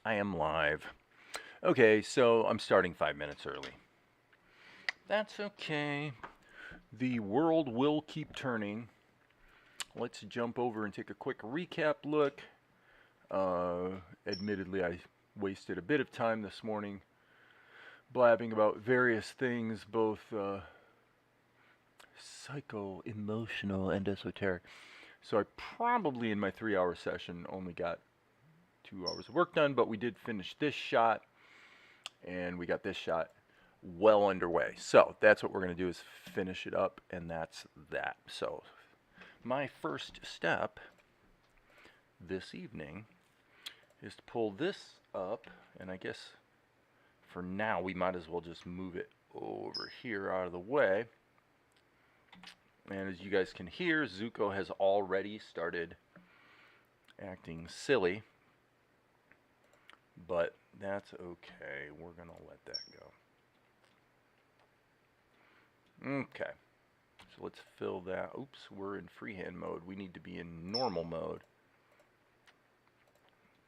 I am live. Okay, so I'm starting 5 minutes early. That's okay. The world will keep turning. Let's jump over and take a quick recap look. Admittedly, I wasted a bit of time this morning blabbing about various things, both psycho, emotional, and esoteric. So I probably, in my 3-hour session, only got 2 hours of work done, but we did finish this shot, and we got this shot well underway. So that's what we're going to do, is finish it up, and that's that. So my first step this evening is to pull this up, and I guess for now we might as well just move it over here out of the way. And as you guys can hear, Zuko has already started acting silly, but that's okay. We're going to let that go. Okay, so let's fill that. Oops, we're in freehand mode. We need to be in normal mode.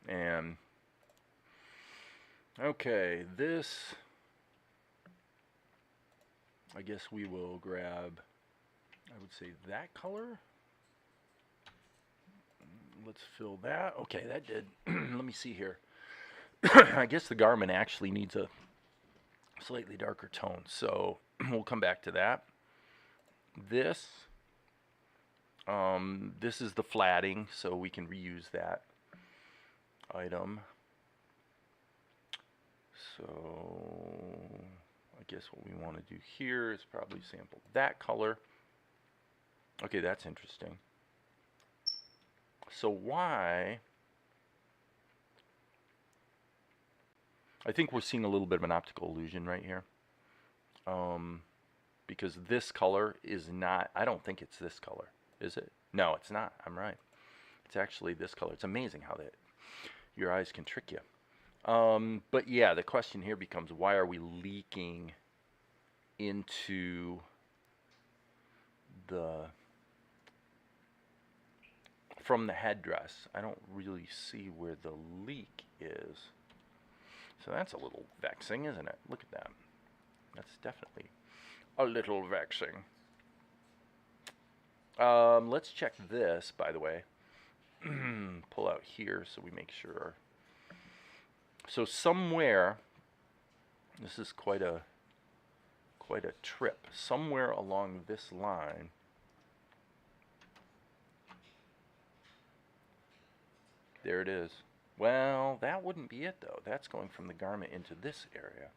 And okay, this, I guess we will grab, I would say, that color. Let's fill that. Okay, that did. Let me see here. I guess the garment actually needs a slightly darker tone, so we'll come back to that. This is the flatting, so we can reuse that item. So I guess what we want to do here is probably sample that color. Okay, that's interesting. So why? I think we're seeing a little bit of an optical illusion right here. Because this color is not, I don't think it's this color, is it? No, it's not. I'm right. It's actually this color. It's amazing how your eyes can trick you. But yeah, the question here becomes, why are we leaking into from the headdress? I don't really see where the leak is. So that's a little vexing, isn't it? Look at that. That's definitely a little vexing. Let's check this, by the way. Pull out here so we make sure. So somewhere, this is quite a trip. Somewhere along this line, there it is. Well, that wouldn't be it, though. That's going from the garment into this area.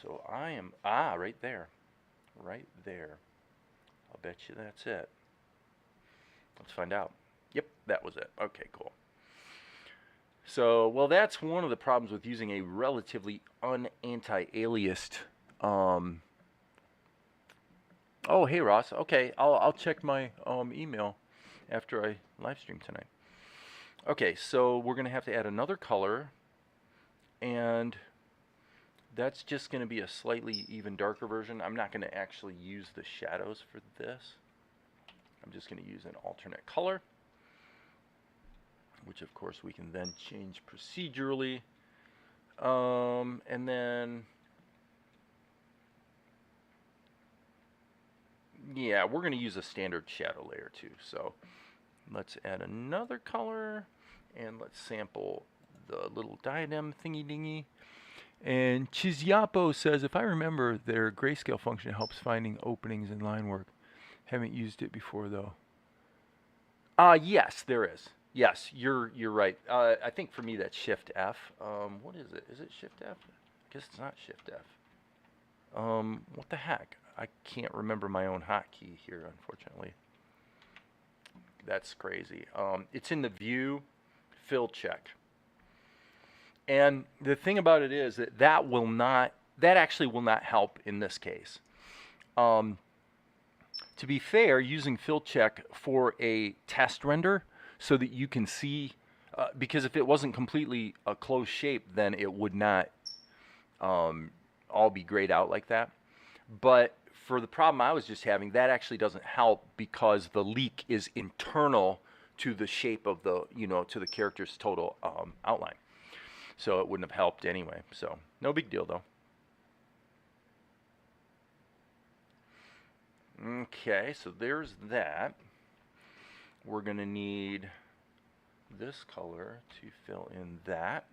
So I am, right there. Right there. I'll bet you that's it. Let's find out. Yep, that was it. Okay, cool. So, well, that's one of the problems with using a relatively un-anti-aliased. Oh, hey, Ross. Okay, I'll check my email after I live stream tonight. Okay, so we're going to have to add another color, and that's just going to be a slightly even darker version. I'm not going to actually use the shadows for this. I'm just going to use an alternate color, which of course we can then change procedurally. And then, yeah, we're going to use a standard shadow layer too. So let's add another color, and let's sample the little diadem thingy dingy. And Chizyapo says, if I remember, their grayscale function helps finding openings in line work. Haven't used it before though. Yes, there is. Yes, you're right. I think for me that's Shift F. What is it? Is it Shift F? I guess it's not Shift F. What the heck? I can't remember my own hotkey here, unfortunately. That's crazy. It's in the view fill check. And the thing about it is that that actually will not help in this case. To be fair, using fill check for a test render so that you can see, because if it wasn't completely a closed shape, then it would not all be grayed out like that. But for the problem I was just having, that actually doesn't help because the leak is internal to the shape of the, to the character's total outline. So it wouldn't have helped anyway. So no big deal though. Okay, so there's that. We're going to need this color to fill in that.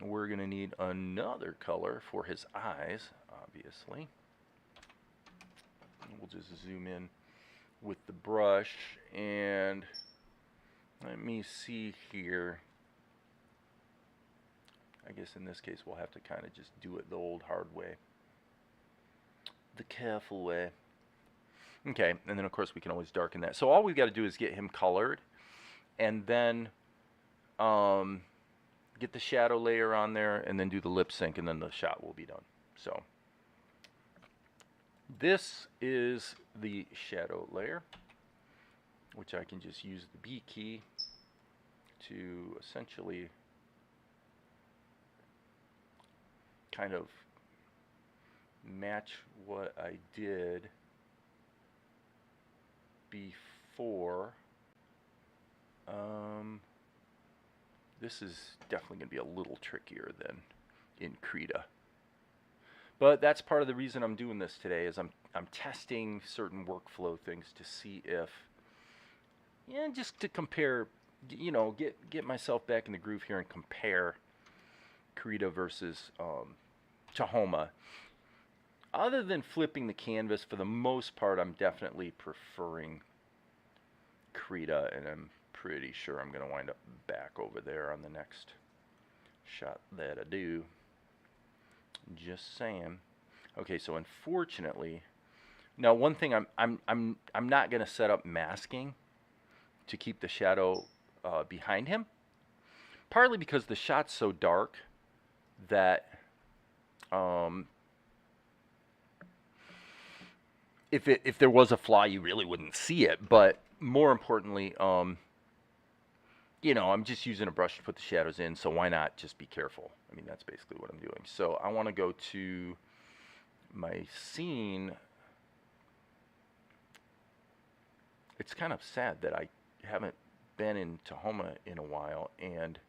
We're going to need another color for his eyes, obviously. We'll just zoom in with the brush, and let me see here. I guess in this case we'll have to kind of just do it the old hard way. The careful way. Okay, and then of course we can always darken that. So all we've got to do is get him colored, and then get the shadow layer on there, and then do the lip sync, and then the shot will be done. So this is the shadow layer, which I can just use the B key to essentially kind of match what I did before. This is definitely going to be a little trickier than in Krita. But that's part of the reason I'm doing this today, is I'm testing certain workflow things to see if, just to compare, get myself back in the groove here and compare Krita versus Tahoma. Other than flipping the canvas, for the most part, I'm definitely preferring Krita, and I'm pretty sure I'm going to wind up back over there on the next shot that I do. Just saying. Okay, so unfortunately, now one thing I'm not going to set up masking to keep the shadow behind him. Partly because the shot's so dark that if there was a flaw, you really wouldn't see it. But more importantly, I'm just using a brush to put the shadows in, so why not just be careful? I mean, that's basically what I'm doing. So I want to go to my scene. It's kind of sad that I haven't been in Tahoma in a while, and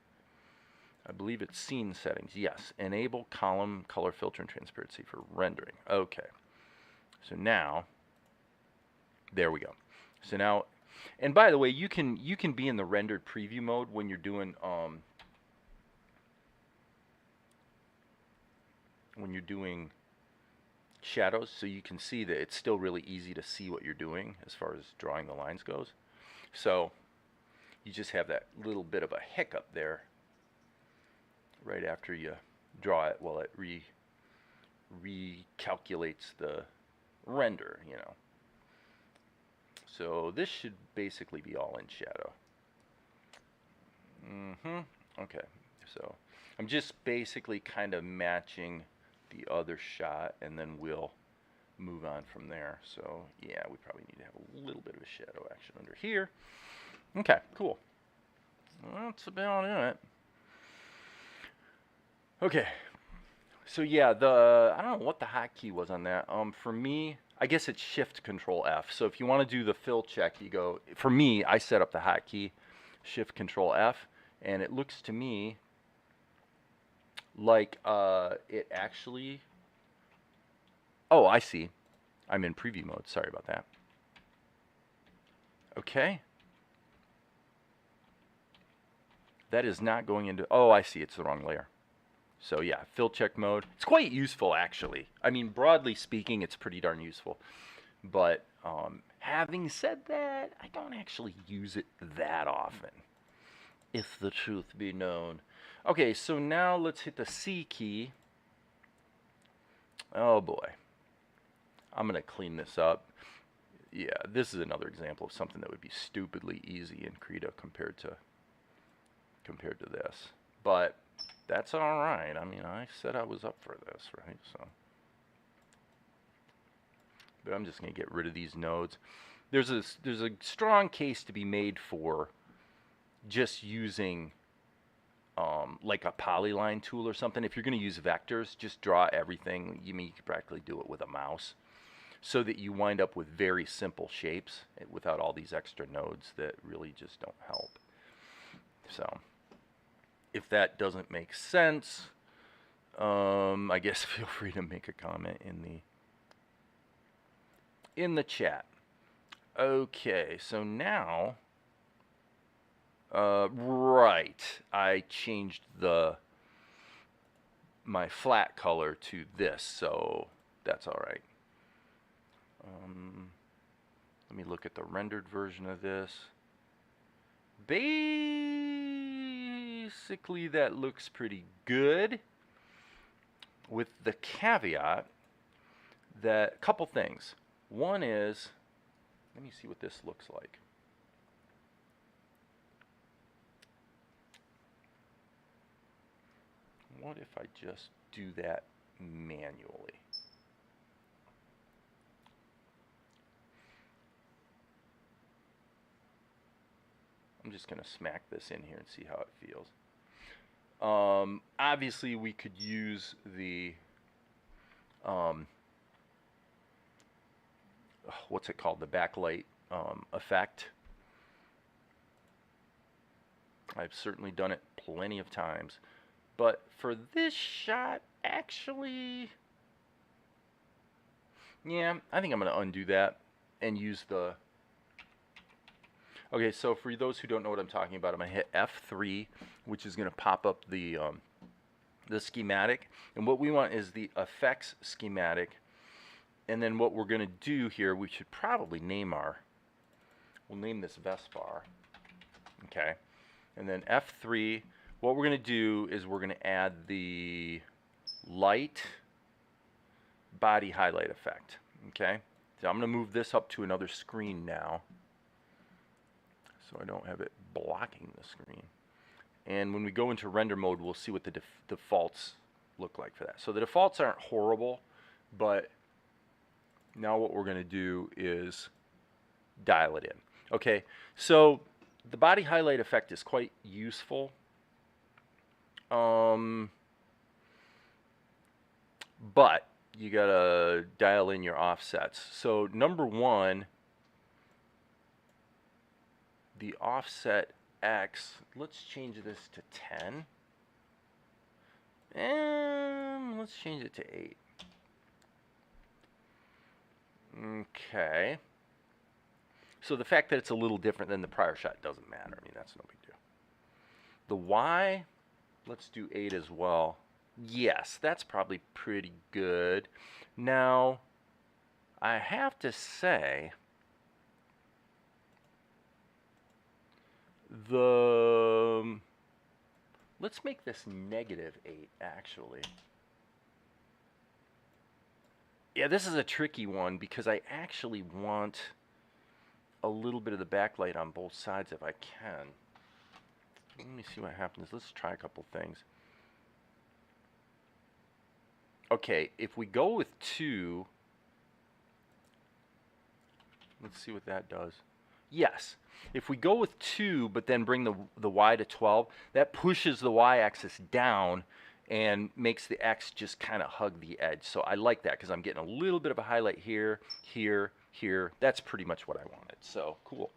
I believe it's scene settings. Yes, enable column color filter and transparency for rendering. Okay, so now, there we go. So now, and by the way, you can be in the rendered preview mode when you're doing shadows, so you can see that it's still really easy to see what you're doing as far as drawing the lines goes. So you just have that little bit of a hiccup there right after you draw it, while it recalculates the render, So this should basically be all in shadow. Okay, so I'm just basically kind of matching the other shot, and then we'll move on from there. So yeah, we probably need to have a little bit of a shadow action under here. Okay, cool. Well, that's about it. Okay, so yeah, I don't know what the hotkey was on that. For me, I guess it's Shift Control F. So if you want to do the fill check, you go. For me, I set up the hotkey Shift Control F, and it looks to me like it actually. Oh, I see. I'm in preview mode. Sorry about that. Okay. That is not going into. Oh, I see. It's the wrong layer. So yeah, fill check mode. It's quite useful, actually. I mean, broadly speaking, it's pretty darn useful. But having said that, I don't actually use it that often, if the truth be known. Okay, so now let's hit the C key. Oh boy. I'm going to clean this up. Yeah, this is another example of something that would be stupidly easy in Krita compared to this. But that's all right. I mean, I said I was up for this, right? So, but I'm just going to get rid of these nodes. There's a strong case to be made for just using like a polyline tool or something. If you're going to use vectors, just draw everything. You could practically do it with a mouse. so that you wind up with very simple shapes without all these extra nodes that really just don't help. So if that doesn't make sense, I guess feel free to make a comment in the chat. Okay, so now, right, I changed my flat color to this, so that's all right. Let me look at the rendered version of this. Basically, that looks pretty good, with the caveat that a couple things. One is, let me see what this looks like. What if I just do that manually? I'm just going to smack this in here and see how it feels. Obviously, we could use the, what's it called? The backlight effect. I've certainly done it plenty of times. But for this shot, actually, yeah, I think I'm going to undo that and use the... Okay, so for those who don't know what I'm talking about, I'm going to hit F3, which is going to pop up the schematic. And what we want is the effects schematic. And then what we're going to do here, we should probably name we'll name this Vespar. Okay. And then F3, what we're going to do is we're going to add the light body highlight effect. Okay. So I'm going to move this up to another screen now, so I don't have it blocking the screen. And when we go into render mode, we'll see what the defaults look like for that. So the defaults aren't horrible, but now what we're going to do is dial it in. Okay, so the body highlight effect is quite useful. But you got to dial in your offsets. So number one, the offset X, let's change this to 10. And let's change it to 8. Okay. So the fact that it's a little different than the prior shot doesn't matter. I mean, that's no big deal. The Y, let's do 8 as well. Yes, that's probably pretty good. Now, I have to say, let's make this -8 actually. Yeah, this is a tricky one because I actually want a little bit of the backlight on both sides if I can. Let me see what happens. Let's try a couple things. Okay, if we go with 2, let's see what that does. Yes, if we go with 2, but then bring the Y to 12, that pushes the Y-axis down and makes the X just kind of hug the edge. So I like that because I'm getting a little bit of a highlight here, here, here. That's pretty much what I wanted. So cool.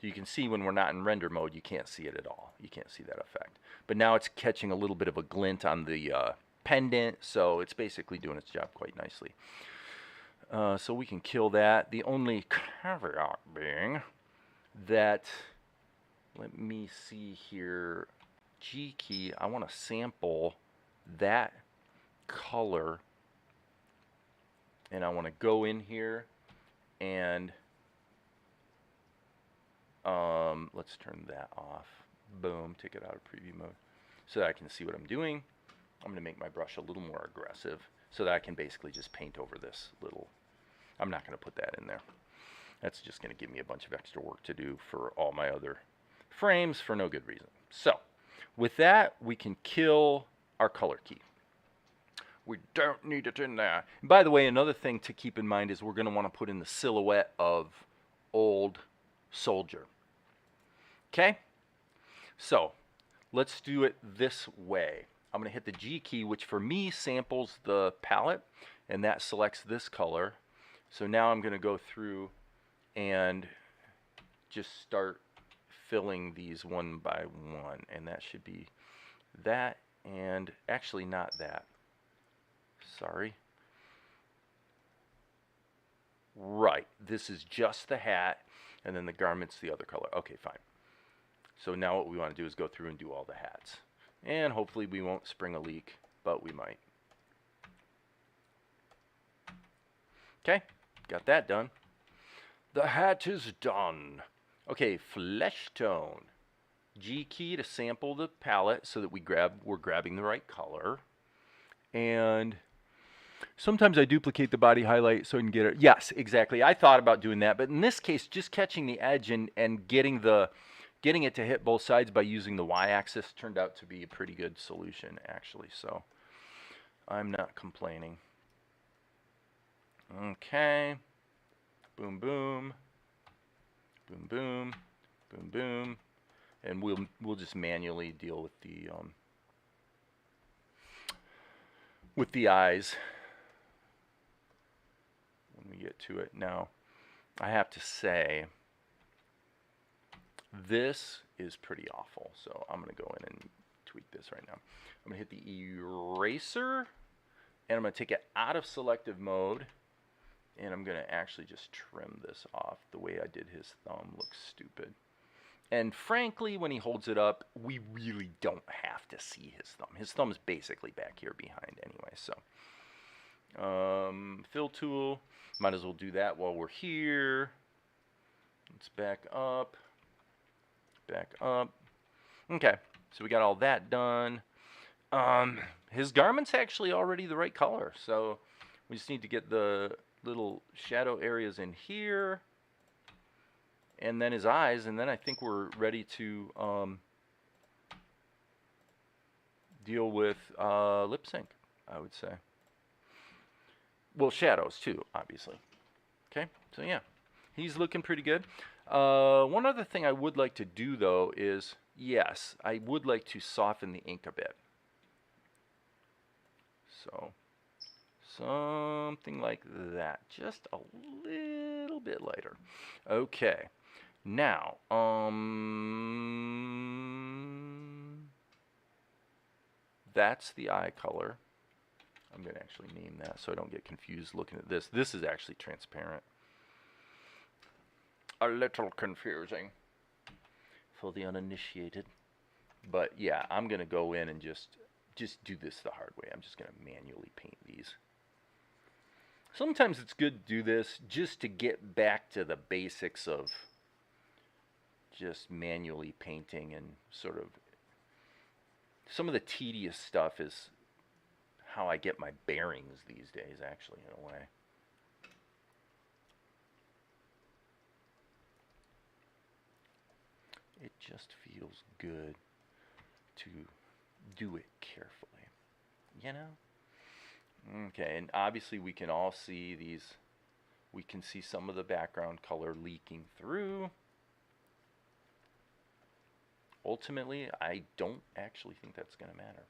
So you can see when we're not in render mode, you can't see it at all. You can't see that effect. But now it's catching a little bit of a glint on the pendant, so it's basically doing its job quite nicely. So we can kill that. The only caveat being that, let me see here, G key, I want to sample that color, and I want to go in here and let's turn that off. Boom, take it out of preview mode so that I can see what I'm doing. I'm going to make my brush a little more aggressive so that I can basically just paint over this little. I'm not going to put that in there. That's just going to give me a bunch of extra work to do for all my other frames for no good reason. So with that, we can kill our color key. We don't need it in there. And by the way, another thing to keep in mind is we're going to want to put in the silhouette of old soldier. Okay? So let's do it this way. I'm going to hit the G key, which for me samples the palette, and that selects this color. So now I'm going to go through and just start filling these one by one, and that should be that, and actually not that. Sorry. Right, this is just the hat, and then the garment's the other color. Okay, fine. So now what we want to do is go through and do all the hats. And hopefully we won't spring a leak, but we might. Okay, got that done. The hat is done. Okay, flesh tone. G key to sample the palette so that we're grabbing the right color. And sometimes I duplicate the body highlight so I can get it. Yes, exactly. I thought about doing that, but in this case, just catching the edge and getting it to hit both sides by using the y-axis turned out to be a pretty good solution, actually. So I'm not complaining. Okay. Boom, boom. Boom, boom. Boom, boom. And we'll just manually deal with the eyes when we get to it. Now, I have to say, this is pretty awful. So I'm going to go in and tweak this right now. I'm going to hit the eraser, and I'm going to take it out of selective mode, and I'm going to actually just trim this off. The way I did his thumb looks stupid. And frankly, when he holds it up, we really don't have to see his thumb. His thumb's basically back here behind anyway. So, fill tool. Might as well do that while we're here. Let's back up. Back up. Okay, so we got all that done. His garment's actually already the right color. So we just need to get the little shadow areas in here. And then his eyes, and then I think we're ready to deal with lip sync, I would say. Well, shadows too, obviously. Okay, so yeah, he's looking pretty good. One other thing I would like to do, though, is, yes, I would like to soften the ink a bit. So, something like that, just a little bit lighter. Okay. Now, that's the eye color. I'm going to actually name that so I don't get confused looking at this. This is actually transparent. A little confusing for the uninitiated. But yeah, I'm going to go in and just do this the hard way. I'm just going to manually paint these. Sometimes it's good to do this just to get back to the basics of just manually painting, and sort of some of the tedious stuff is how I get my bearings these days, actually, in a way. It just feels good to do it carefully, you know? Okay, and obviously we can all see these, we can see some of the background color leaking through. Ultimately, I don't actually think that's going to matter.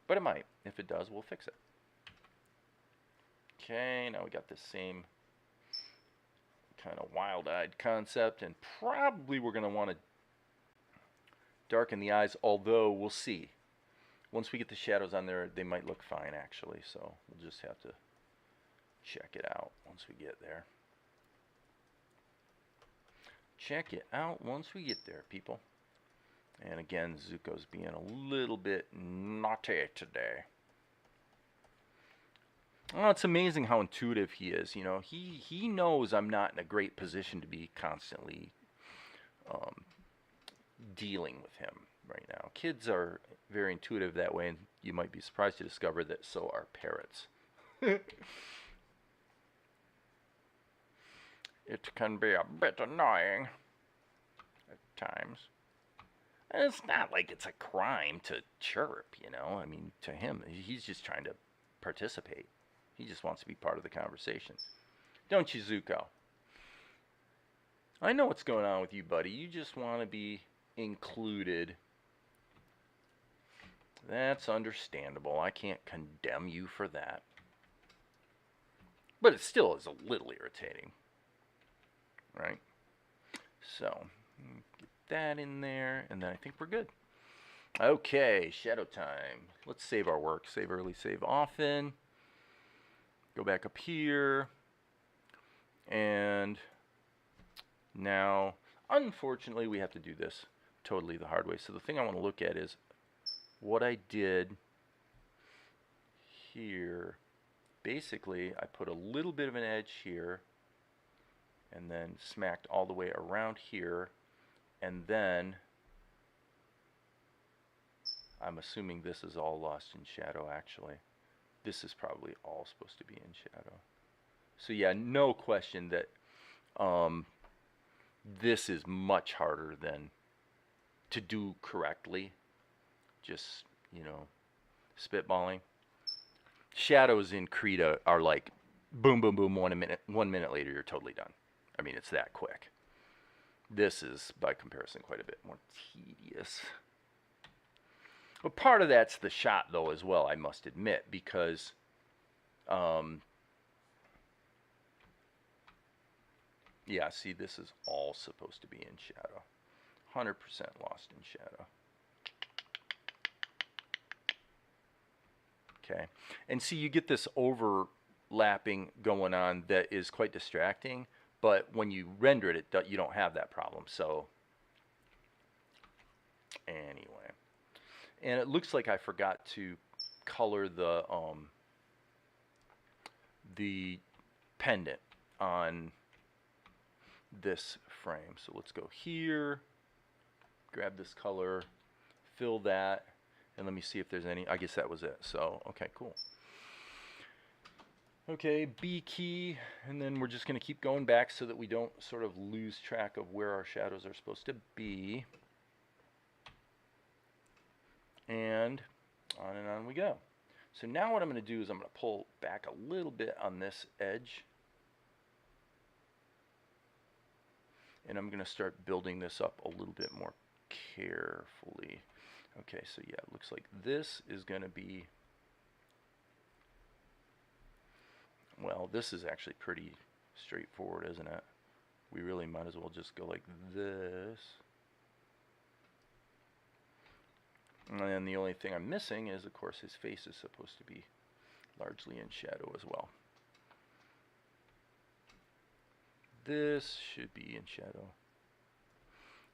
But it might. If it does, we'll fix it. Okay, now we got the same kind of wild-eyed concept, and probably we're going to want to darken the eyes, although we'll see. Once we get the shadows on there, they might look fine, actually, so we'll just have to check it out once we get there. Check it out once we get there, people. And again, Zuko's being a little bit naughty today. Oh, it's amazing how intuitive he is. You know, he knows I'm not in a great position to be constantly dealing with him right now. Kids are very intuitive that way, and you might be surprised to discover that so are parrots. It can be a bit annoying at times. And it's not like it's a crime to chirp, you know. I mean, to him, he's just trying to participate. He just wants to be part of the conversation. Don't you, Zuko? I know what's going on with you, buddy. You just want to be included. That's understandable. I can't condemn you for that. but it still is a little irritating, right? So get that in there, and then I think we're good. Okay, shadow time. Let's save our work. Save early, save often. Go back up here. And now, unfortunately, we have to do this totally the hard way. So the thing I want to look at is what I did here. Basically, I put a little bit of an edge here and then smacked all the way around here, and then I'm assuming this is all lost in shadow. Actually, this is probably all supposed to be in shadow. So yeah, no question that this is much harder than to do correctly. Just, you know, spitballing. Shadows in Krita are like boom, boom, boom, 1 minute later you're totally done. I mean, it's that quick. This is, by comparison, quite a bit more tedious. But part of that's the shot, though, as well, I must admit, because yeah, see, this is all supposed to be in shadow. 100% lost in shadow. Okay, and see, you get this overlapping going on that is quite distracting, but when you render it, you don't have that problem. So anyway, and it looks like I forgot to color the pendant on this frame. So let's go here, grab this color, fill that, and let me see if there's any. I guess that was it. So okay, cool. Okay, B key, and then we're just going to keep going back so that we don't sort of lose track of where our shadows are supposed to be. And on we go. So now what I'm going to do is I'm going to pull back a little bit on this edge. And I'm going to start building this up a little bit more carefully. Okay, so yeah, it looks like this is going to be, well, this is actually pretty straightforward, isn't it? We really might as well just go like this. And then the only thing I'm missing is, of course, his face is supposed to be largely in shadow as well. This should be in shadow.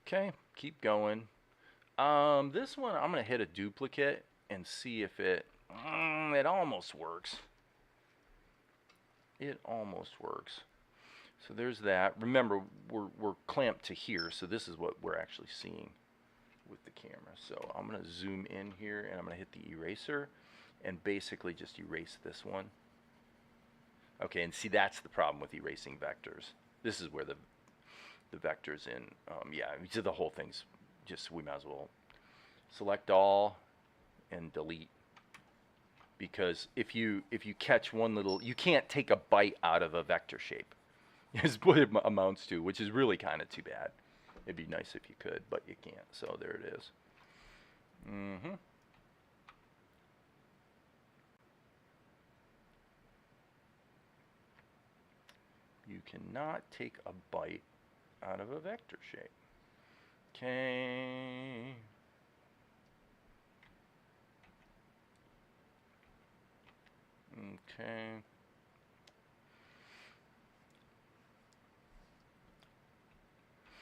Okay, keep going. This one, I'm going to hit a duplicate and see if it almost works. It almost works. So there's that. Remember, we're clamped to here, so this is what we're actually seeing with the camera. So I'm going to zoom in here, and I'm going to hit the eraser and basically just erase this one. Okay, and see, that's the problem with erasing vectors. This is where the vectors in, yeah, so the whole thing's just, we might as well select all and delete. Because if you catch one little, you can't take a bite out of a vector shape, is what it amounts to, which is really kind of too bad. It'd be nice if you could, but you can't. So there it is. You cannot take a bite out of a vector shape. Okay. Okay.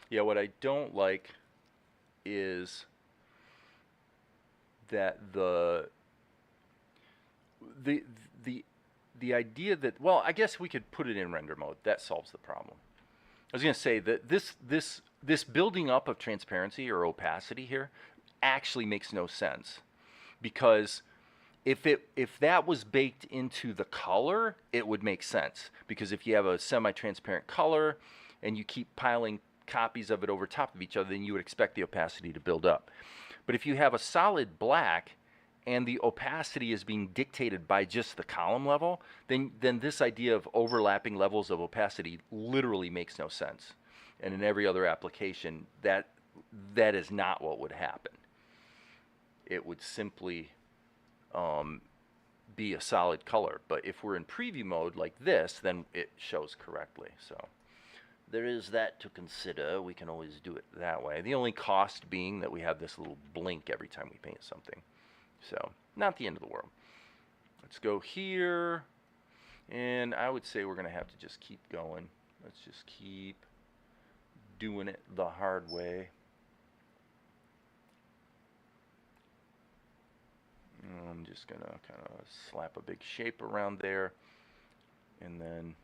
Yeah, what I don't like is that the idea that, well, I guess we could put it in render mode. That solves the problem. I was going to say that this building up of transparency or opacity here actually makes no sense, because if that was baked into the color, it would make sense, because if you have a semi-transparent color and you keep piling copies of it over top of each other, then you would expect the opacity to build up. But if you have a solid black and the opacity is being dictated by just the column level, then this idea of overlapping levels of opacity literally makes no sense. And in every other application, that is not what would happen. It would simply be a solid color. But if we're in preview mode like this, then it shows correctly. So there is that to consider. We can always do it that way. The only cost being that we have this little blink every time we paint something. So not the end of the world. Let's go here. And I would say we're going to have to just keep going. Let's just keep doing it the hard way. I'm just going to kind of slap a big shape around there. And then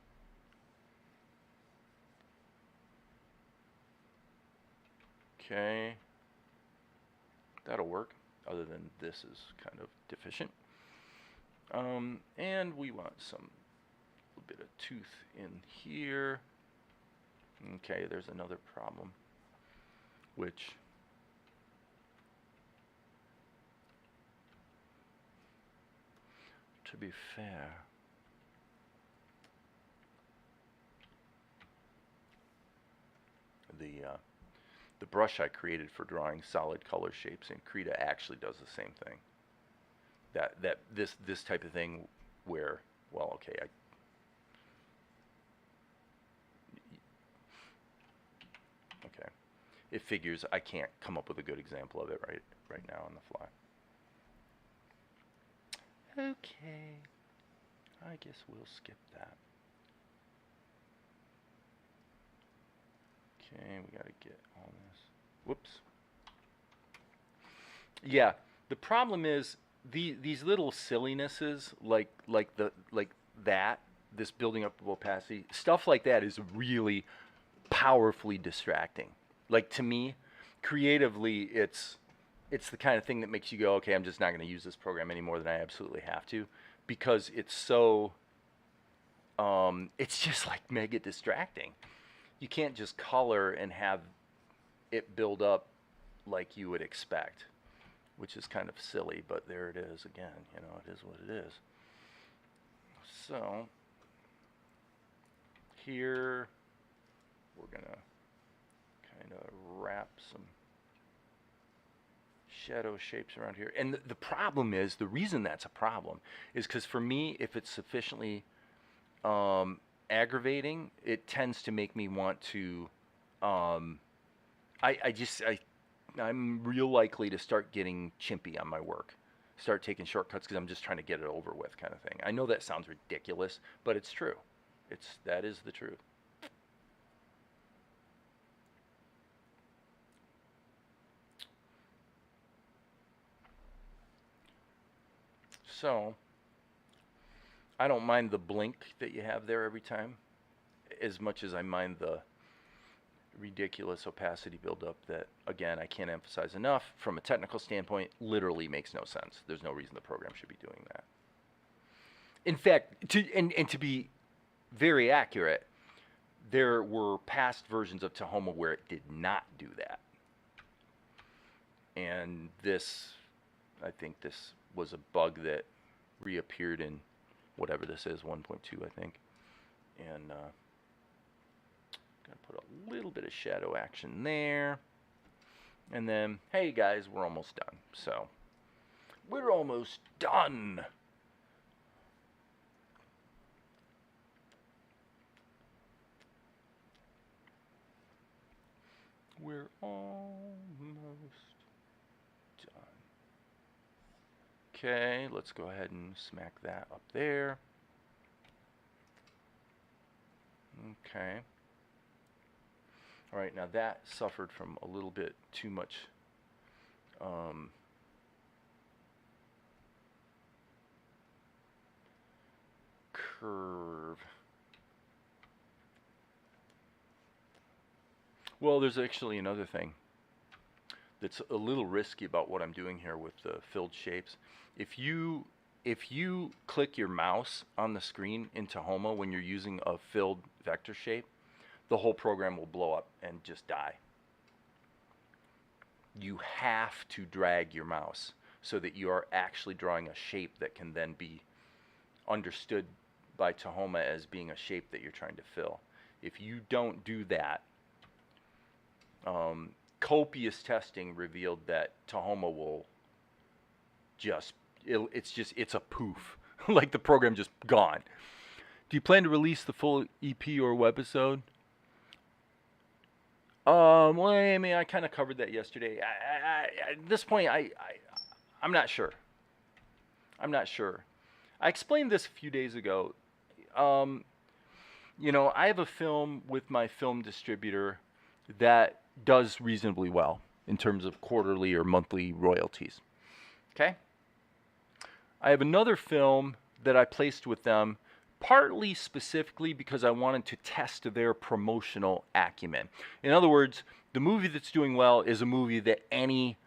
okay, that'll work, other than this is kind of deficient. And we want some bit of tooth in here. Okay, there's another problem, which to be fair, the brush I created for drawing solid color shapes in Krita actually does the same thing. This type of thing where, well, okay, okay, it figures I can't come up with a good example of it right now on the fly. Okay, I guess we'll skip that. Okay, we gotta get all this. Whoops. Yeah, the problem is these little sillinesses like that, this building up of opacity, stuff like that is really powerfully distracting. Like, to me, creatively, it's the kind of thing that makes you go, okay, I'm just not going to use this program any more than I absolutely have to, because it's so it's just like mega distracting. You can't just color and have it build up like you would expect, which is kind of silly, but there it is again. You know, it is what it is. So here we're gonna kind of wrap some shadow shapes around here. And the problem is, the reason that's a problem is because for me, if it's sufficiently aggravating, it tends to make me want to I'm real likely to start getting chimpy on my work, start taking shortcuts because I'm just trying to get it over with, kind of thing. I know that sounds ridiculous, but it's true. That is the truth. So I don't mind the blink that you have there every time as much as I mind the ridiculous opacity buildup that, again, I can't emphasize enough, from a technical standpoint, literally makes no sense. There's no reason the program should be doing that. In fact, to be very accurate, there were past versions of Tahoma where it did not do that. And this, I think this was a bug that reappeared in whatever this is, 1.2, I think. And gonna put a little bit of shadow action there. And then, hey guys, we're almost done. So, we're almost done. We're almost done. Okay, let's go ahead and smack that up there. Okay. All right, now that suffered from a little bit too much curve. Well, there's actually another thing that's a little risky about what I'm doing here with the filled shapes. If you click your mouse on the screen in Tahoma when you're using a filled vector shape, the whole program will blow up and just die. You have to drag your mouse so that you are actually drawing a shape that can then be understood by Tahoma as being a shape that you're trying to fill. If you don't do that, copious testing revealed that Tahoma will just, it's a poof. like the program just gone. Do you plan to release the full EP or webisode? Well, I mean, I kind of covered that yesterday. At this point, I'm not sure. I'm not sure. I explained this a few days ago. Um, I have a film with my film distributor that does reasonably well in terms of quarterly or monthly royalties. Okay? I have another film that I placed with them partly specifically because I wanted to test their promotional acumen. In other words, the movie that's doing well is a movie that any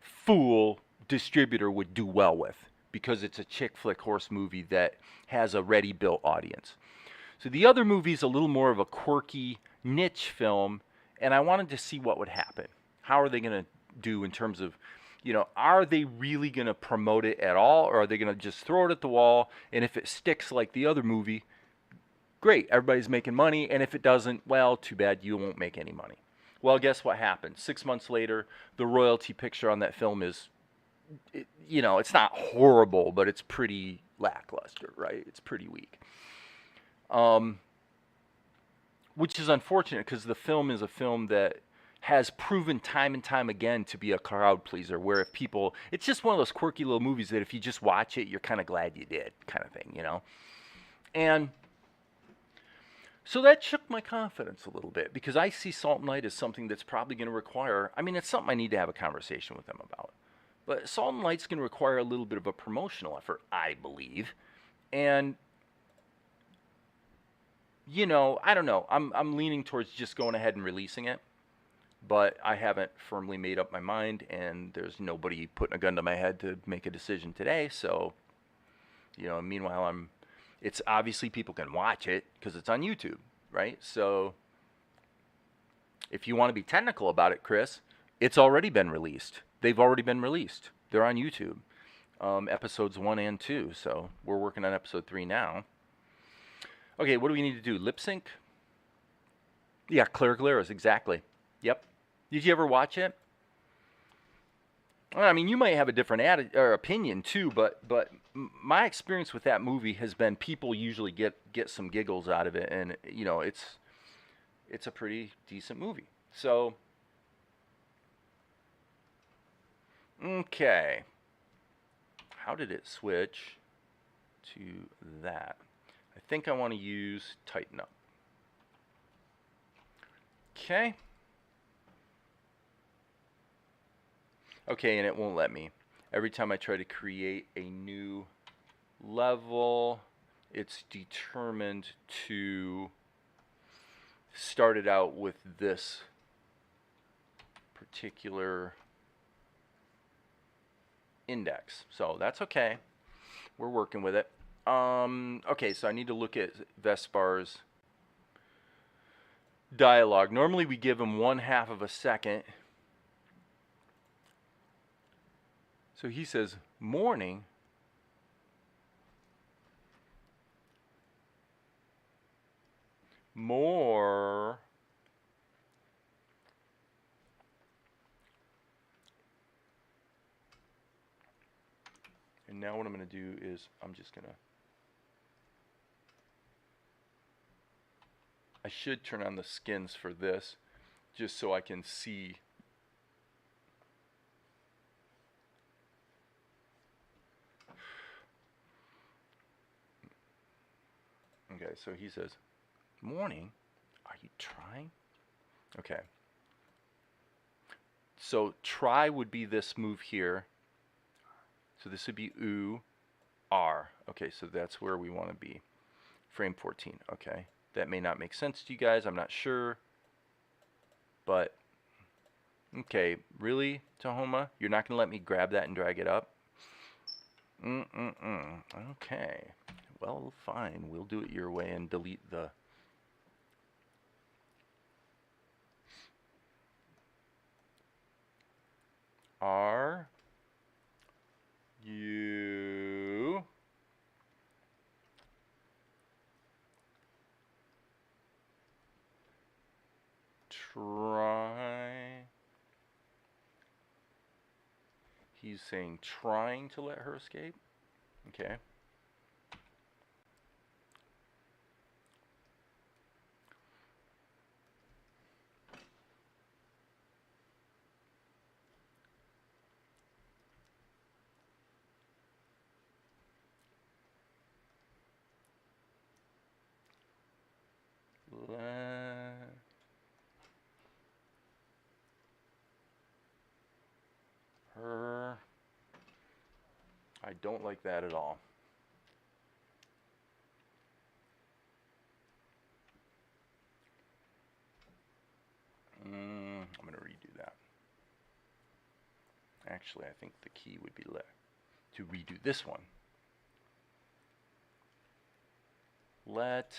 fool distributor would do well with because it's a chick flick horse movie that has a ready built audience. So the other movie is a little more of a quirky niche film, and I wanted to see what would happen. How are they going to do in terms of, are they really going to promote it at all, or are they going to just throw it at the wall? And if it sticks like the other movie, great, everybody's making money. And if it doesn't, well, too bad, you won't make any money. Well, guess what happened? 6 months later, the royalty picture on that film is, it's not horrible, but it's pretty lackluster, right? It's pretty weak. Which is unfortunate because the film is a film that has proven time and time again to be a crowd pleaser, where if people, it's just one of those quirky little movies that if you just watch it, you're kind of glad you did, kind of thing, And so that shook my confidence a little bit because I see Salt and Light as something that's probably going to require, it's something I need to have a conversation with them about. But Salt and Light's going to require a little bit of a promotional effort, I believe. And I don't know. I'm leaning towards just going ahead and releasing it, but I haven't firmly made up my mind, and there's nobody putting a gun to my head to make a decision today. So, meanwhile, it's obviously people can watch it because it's on YouTube, right? So, if you want to be technical about it, Chris, it's already been released. They've already been released. They're on YouTube, episodes 1 and 2. So we're working on episode 3 now. Okay, what do we need to do? Lip sync? Yeah, Claire exactly. Yep. Did you ever watch it? Well, you might have a different opinion too, but my experience with that movie has been people usually get some giggles out of it, and it's a pretty decent movie. So, okay. How did it switch to that? I think I want to use Tighten Up. Okay. Okay, and it won't let me. Every time I try to create a new level, it's determined to start it out with this particular index. So that's okay. We're working with it. Okay, so I need to look at Vespar's dialogue. Normally we give him 1/2 of a second. So he says, morning. More. And now what I'm going to do is I'm just going to, I should turn on the skins for this just so I can see. Okay, so he says, morning, are you trying? Okay. So try would be this move here. So this would be oo, R. Okay, so that's where we want to be. Frame 14, okay. That may not make sense to you guys, I'm not sure. But, okay, really, Tahoma? You're not going to let me grab that and drag it up? Okay. Well, fine. We'll do it your way and delete the... Are you try? He's saying trying to let her escape. Okay. I don't like that at all. I'm going to redo that. Actually, I think the key would be to redo this one. Let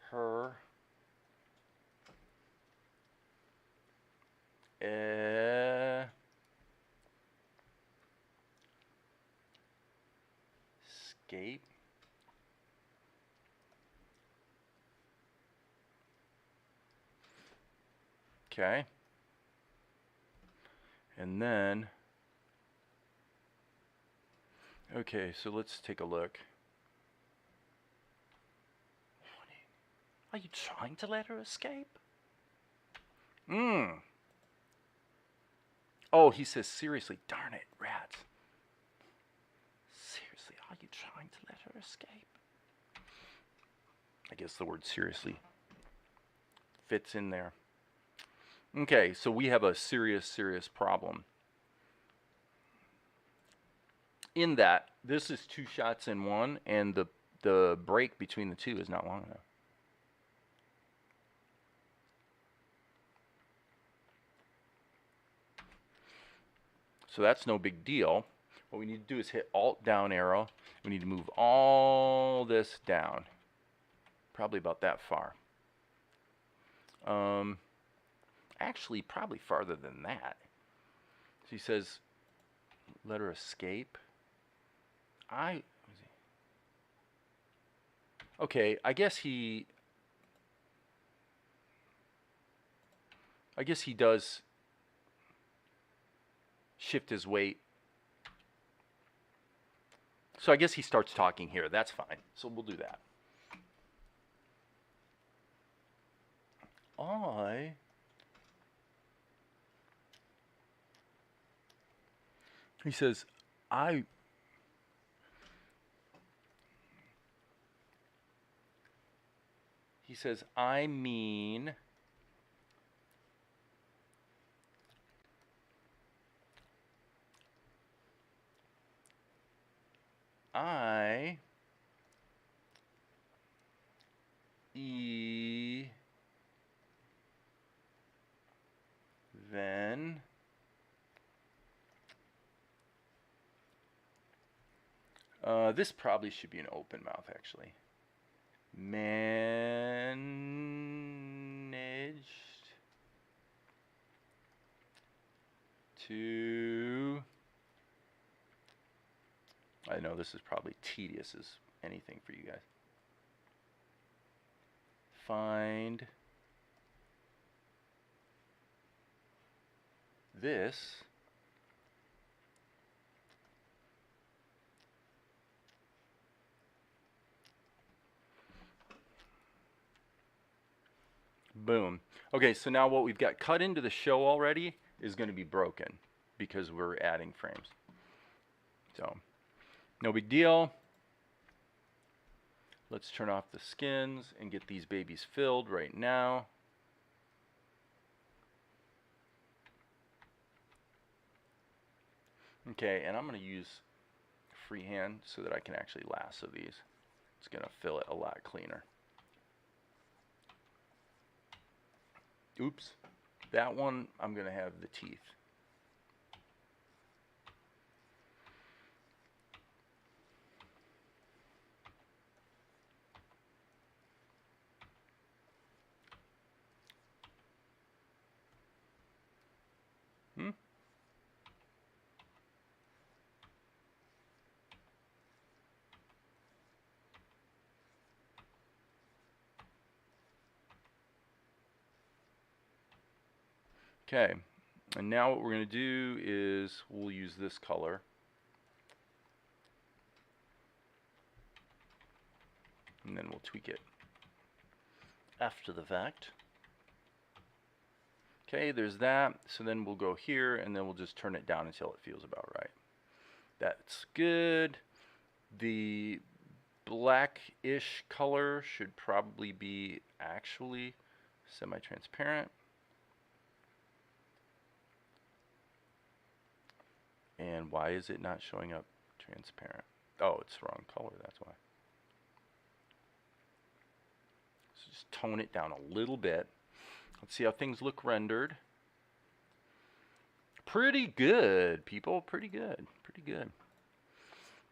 her escape. Okay. And then, okay, so let's take a look. Are you trying to let her escape? Oh, he says, seriously, darn it, rat. Seriously, are you trying to let her escape? I guess the word seriously fits in there. Okay, so we have a serious problem. In that, this is 2 shots in one, and the break between the two is not long enough. So that's no big deal. What we need to do is hit Alt down arrow. We need to move all this down. Probably about that far. Actually, probably farther than that. So he says, let her escape. Okay, I guess he does shift his weight. So I guess he starts talking here. That's fine. So we'll do that. He says, I mean I even this probably should be an open mouth, actually. Managed to, I know this is probably tedious as anything for you guys. Find this boom. Okay, so now what we've got cut into the show already is going to be broken because we're adding frames. So, no big deal. Let's turn off the skins and get these babies filled right now. Okay, and I'm going to use freehand so that I can actually lasso these. It's going to fill it a lot cleaner. Oops, that one I'm going to have the teeth. Okay, and now what we're going to do is we'll use this color. And then we'll tweak it after the fact. Okay, there's that. So then we'll go here and then we'll just turn it down until it feels about right. That's good. The blackish color should probably be actually semi-transparent. And why is it not showing up transparent? Oh, it's the wrong color, that's why. So just tone it down a little bit. Let's see how things look rendered. Pretty good, people. Pretty good. Pretty good.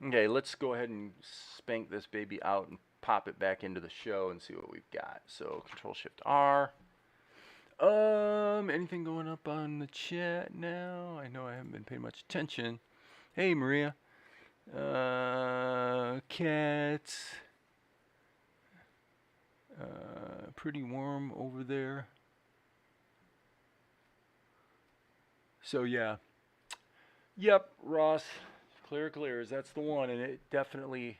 Okay, let's go ahead and spank this baby out and pop it back into the show and see what we've got. So Control Shift R. Anything going up on the chat now? I know I haven't been paying much attention. Hey, Maria. Cats. Pretty warm over there. So yeah. Yep, Ross. Clears. That's the one, and it definitely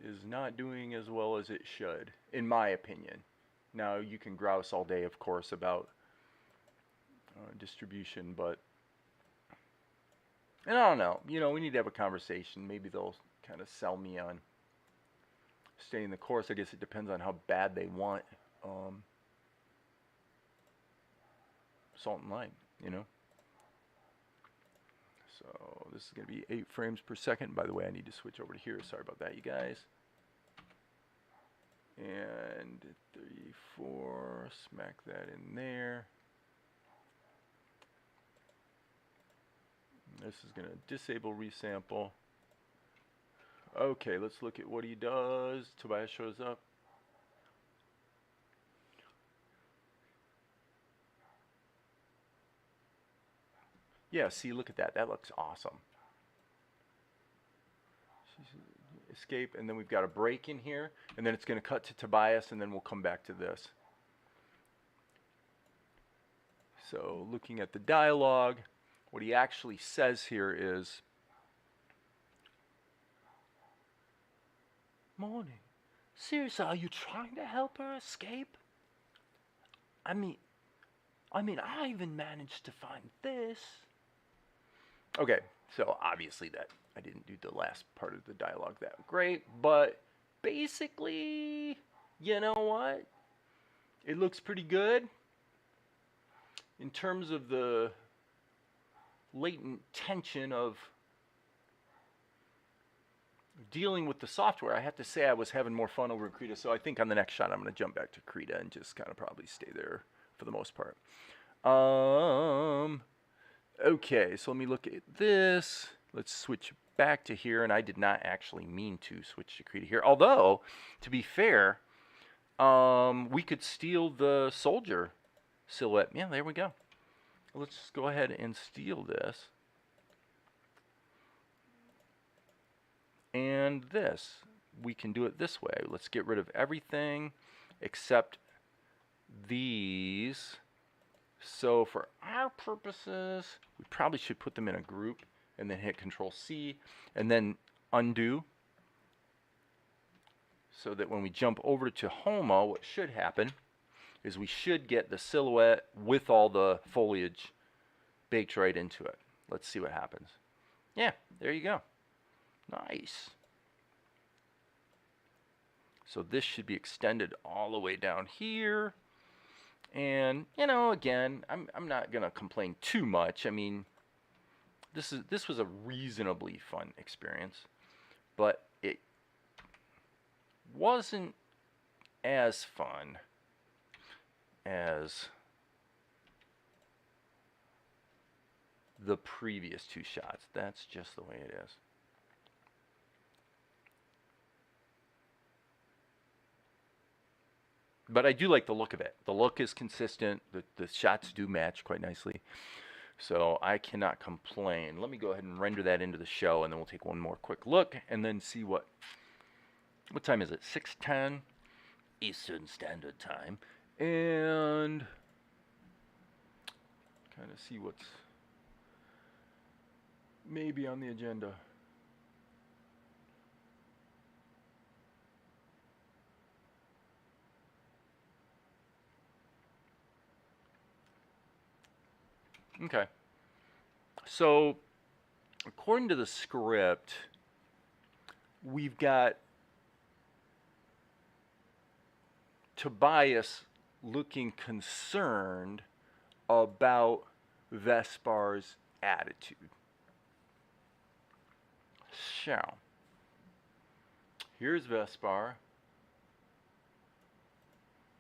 is not doing as well as it should, in my opinion. Now, you can grouse all day, of course, about distribution, but and I don't know. You know, we need to have a conversation. Maybe they'll kind of sell me on staying the course. I guess it depends on how bad they want Salt and Light, you know. So this is going to be 8 frames per second. By the way, I need to switch over to here. Sorry about that, you guys. And 34, smack that in there. This is going to disable resample. Okay, let's look at what he does. Tobias shows up. Yeah, see, look at that. That looks awesome. Escape, and then we've got a break in here, and then it's going to cut to Tobias, and then we'll come back to this. So looking at the dialogue, what he actually says here is, "Morning. Seriously, are you trying to help her escape? I mean, I even managed to find this." Okay, so obviously that I didn't do the last part of the dialogue that great, but basically, you know what? It looks pretty good. In terms of the latent tension of dealing with the software, I have to say I was having more fun over at Krita, so I think on the next shot I'm going to jump back to Krita and just kind of probably stay there for the most part. Okay, so let me look at this. Let's switch back to here, and I did not actually mean to switch to Krita here. Although, to be fair, we could steal the soldier silhouette. Yeah, there we go. Let's go ahead and steal this. And this. We can do it this way. Let's get rid of everything except these. So for our purposes, we probably should put them in a group and then hit Control C and then undo, so that when we jump over to Homo, what should happen is we should get the silhouette with all the foliage baked right into it. Let's see what happens. Yeah, there you go. Nice. So this should be extended all the way down here. And, you know, again, I'm not going to complain too much. I mean, this was a reasonably fun experience, but it wasn't as fun as the previous 2 shots. That's just the way it is. But I do like the look of it. The look is consistent. The shots do match quite nicely. So I cannot complain. Let me go ahead and render that into the show, and then we'll take one more quick look and then see what time is it? 6:10 Eastern Standard Time. And kind of see what's maybe on the agenda. Okay. So, according to the script, we've got Tobias looking concerned about Vespar's attitude. So, here's Vespar.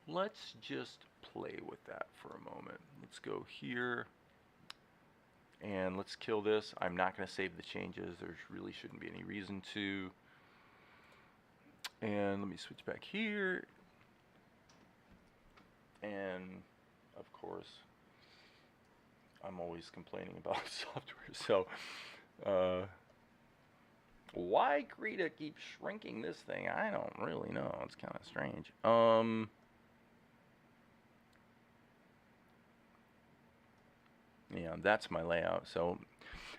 Let's just play with that for a moment. Let's go here, and let's kill this. I'm not going to save the changes. There really shouldn't be any reason to. And let me switch back here. And, of course, I'm always complaining about software. So, why Krita keeps shrinking this thing? I don't really know. It's kind of strange. Yeah, that's my layout. So,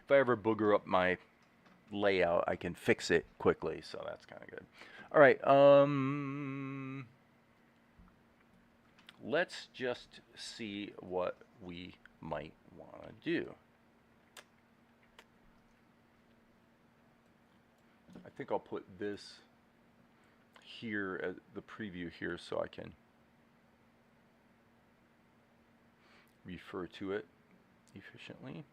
if I ever booger up my layout, I can fix it quickly. So that's kind of good. All right. Let's just see what we might want to do. I think I'll put this here as the preview here so I can refer to it efficiently.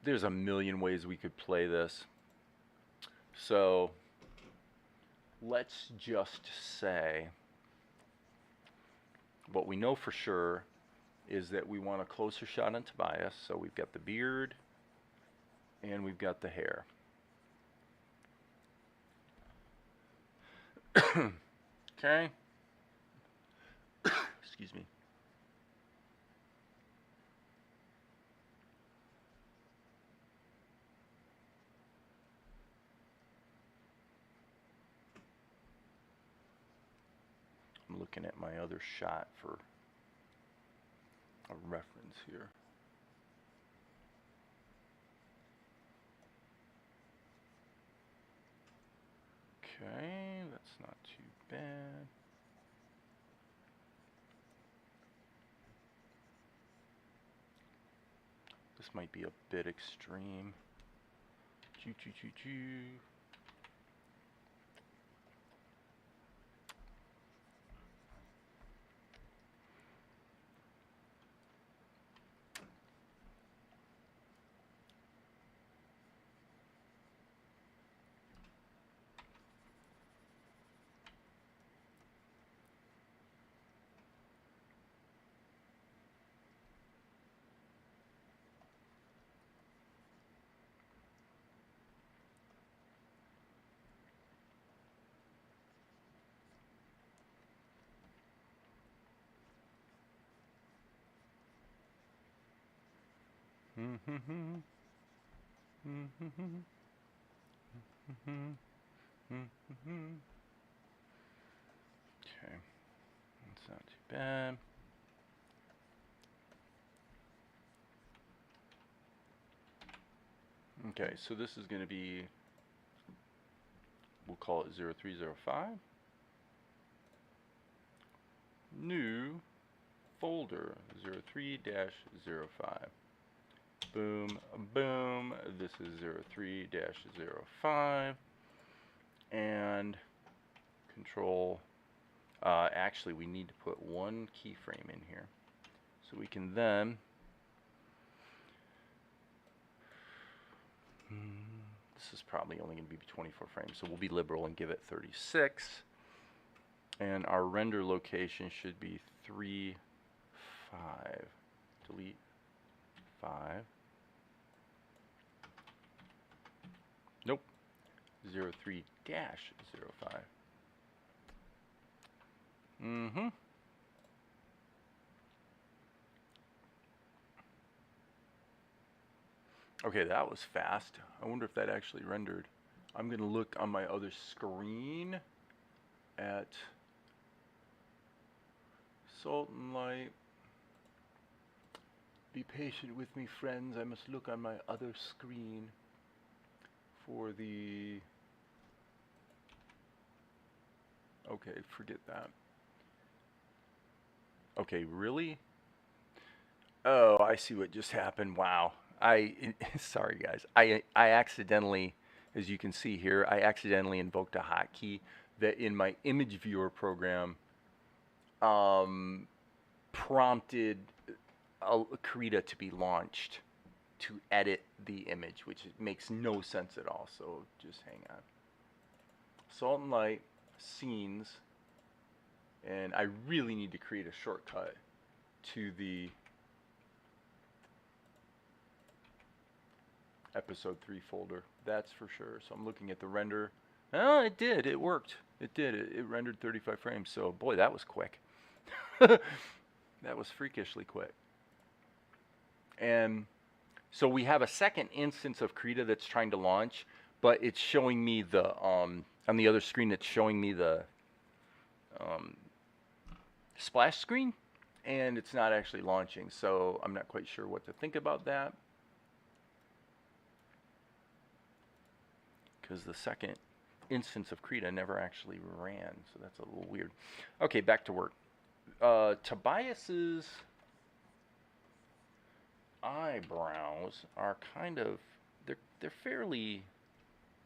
There's a million ways we could play this. So let's just say what we know for sure is that we want a closer shot on Tobias. So we've got the beard and we've got the hair. Okay. Excuse me. I'm looking at my other shot for a reference here. Okay, that's not too bad. This might be a bit extreme. Choo choo choo choo. Okay, that's not too bad. Okay, so this is going to be, we'll call it 0305. New folder 03-05. Boom, boom. This is 03-05. And control. Actually, we need to put one keyframe in here. So we can then. This is probably only going to be 24 frames. So we'll be liberal and give it 36. And our render location should be 3, 5. Delete 5. Nope. 03-05. Okay, that was fast. I wonder if that actually rendered. I'm going to look on my other screen at Salt and Light. Be patient with me, friends. I must look on my other screen for the... Okay, forget that. Okay, really? Oh, I see what just happened. Wow. Sorry guys. I accidentally, as you can see here, I accidentally invoked a hotkey. that in my image viewer program um, prompted Krita to be launched to edit the image, which makes no sense at all. So just hang on. Salt and light, scenes, and I really need to create a shortcut to the episode 3 folder. That's for sure. So I'm looking at the render. Oh, it did. It worked. It did. It rendered 35 frames. So boy, that was quick. That was freakishly quick. And so we have a second instance of Krita that's trying to launch, but it's showing me the on the other screen. It's showing me the splash screen, and it's not actually launching. So I'm not quite sure what to think about that, because the second instance of Krita never actually ran. So that's a little weird. Okay, back to work. Tobias's eyebrows are kind of, they're fairly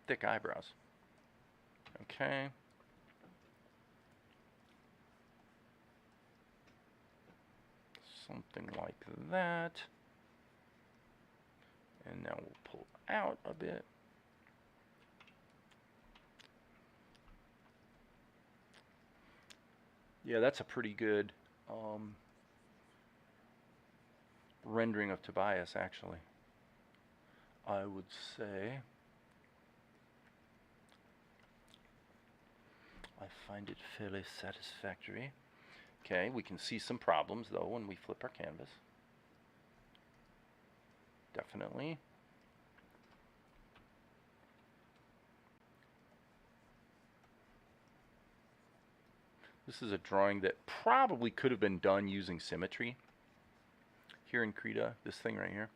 thick eyebrows. Okay. Something like that. And now we'll pull out a bit. Yeah, that's a pretty good rendering of Tobias, actually. I would say. I find it fairly satisfactory. Okay, we can see some problems, though, when we flip our canvas. Definitely. This is a drawing that probably could have been done using symmetry here in Krita, this thing right here,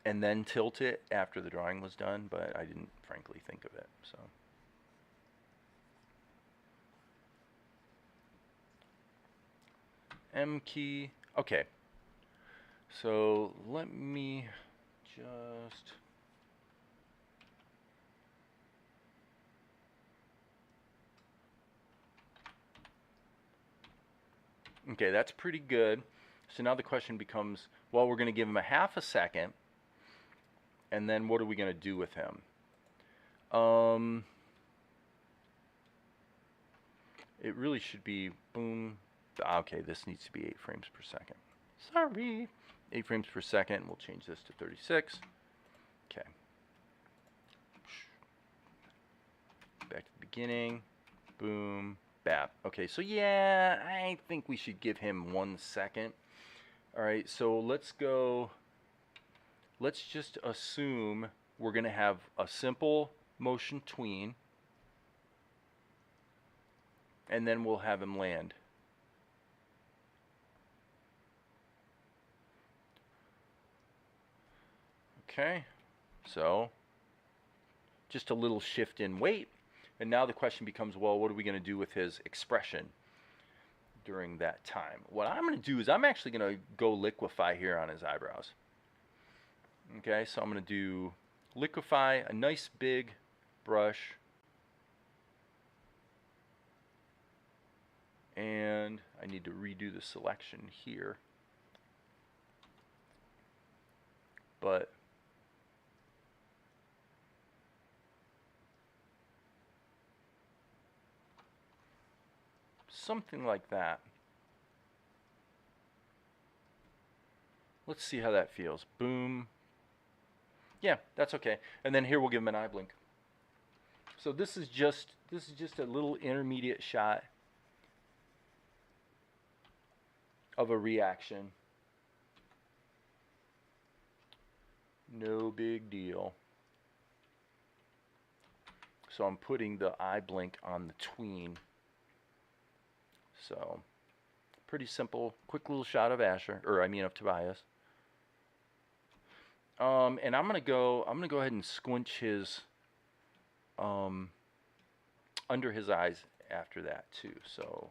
and then tilt it after the drawing was done, but I didn't frankly think of it. So M key. Okay, so let me just okay, that's pretty good. So now the question becomes, well, we're going to give him a half a second, and then what are we going to do with him? It really should be boom. Okay, this needs to be 8 frames per second. Sorry. 8 frames per second. We'll change this to 36. Okay. Back to the beginning. Boom. Bap. Okay, so yeah, I think we should give him 1 second. All right, so let's go. Let's just assume we're going to have a simple motion tween, and then we'll have him land. Okay, so just a little shift in weight, and now the question becomes, well, what are we going to do with his expression during that time? What I'm going to do is I'm actually going to go liquefy here on his eyebrows. Okay, so I'm going to do liquefy, a nice big brush, and I need to redo the selection here, but something like that. Let's see how that feels. Boom. Yeah, that's okay. And then here we'll give him an eye blink. So this is just a little intermediate shot of a reaction. No big deal. So I'm putting the eye blink on the tween. So pretty simple, quick little shot of Asher, or I mean of Tobias. And I'm gonna go ahead and squinch his under his eyes after that too. So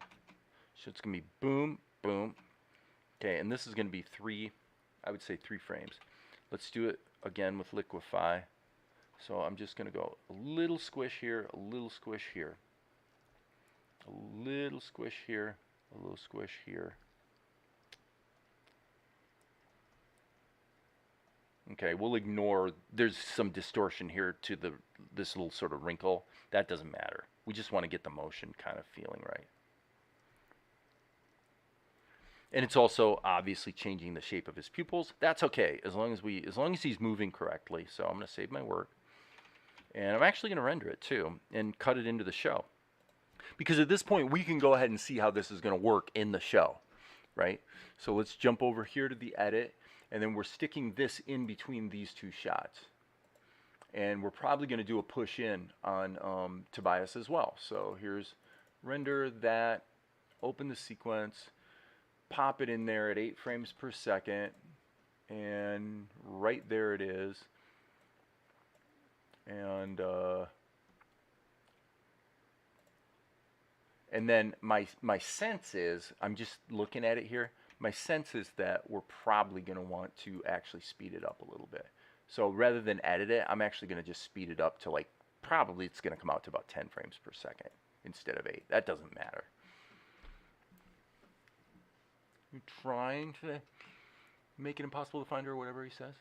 it's gonna be boom, boom. Okay, and this is gonna be 3, I would say 3 frames. Let's do it again with liquefy. So I'm just gonna go a little squish here, a little squish here. A little squish here, a little squish here. Okay, we'll ignore, there's some distortion here to this little sort of wrinkle. That doesn't matter. We just want to get the motion kind of feeling right. And it's also obviously changing the shape of his pupils. That's okay, as long as he's moving correctly. So I'm going to save my work. And I'm actually going to render it too and cut it into the show. Because at this point, we can go ahead and see how this is going to work in the show, right? So let's jump over here to the edit. And then we're sticking this in between these two shots. And we're probably going to do a push in on Tobias as well. So here's render that, open the sequence, pop it in there at 8 frames per second. And right there it is. And then my sense is, I'm just looking at it here, my sense is that we're probably going to want to actually speed it up a little bit. So rather than edit it, I'm actually going to just speed it up to like, probably it's going to come out to about 10 frames per second instead of 8. That doesn't matter. You're trying to make it impossible to find her or whatever he says.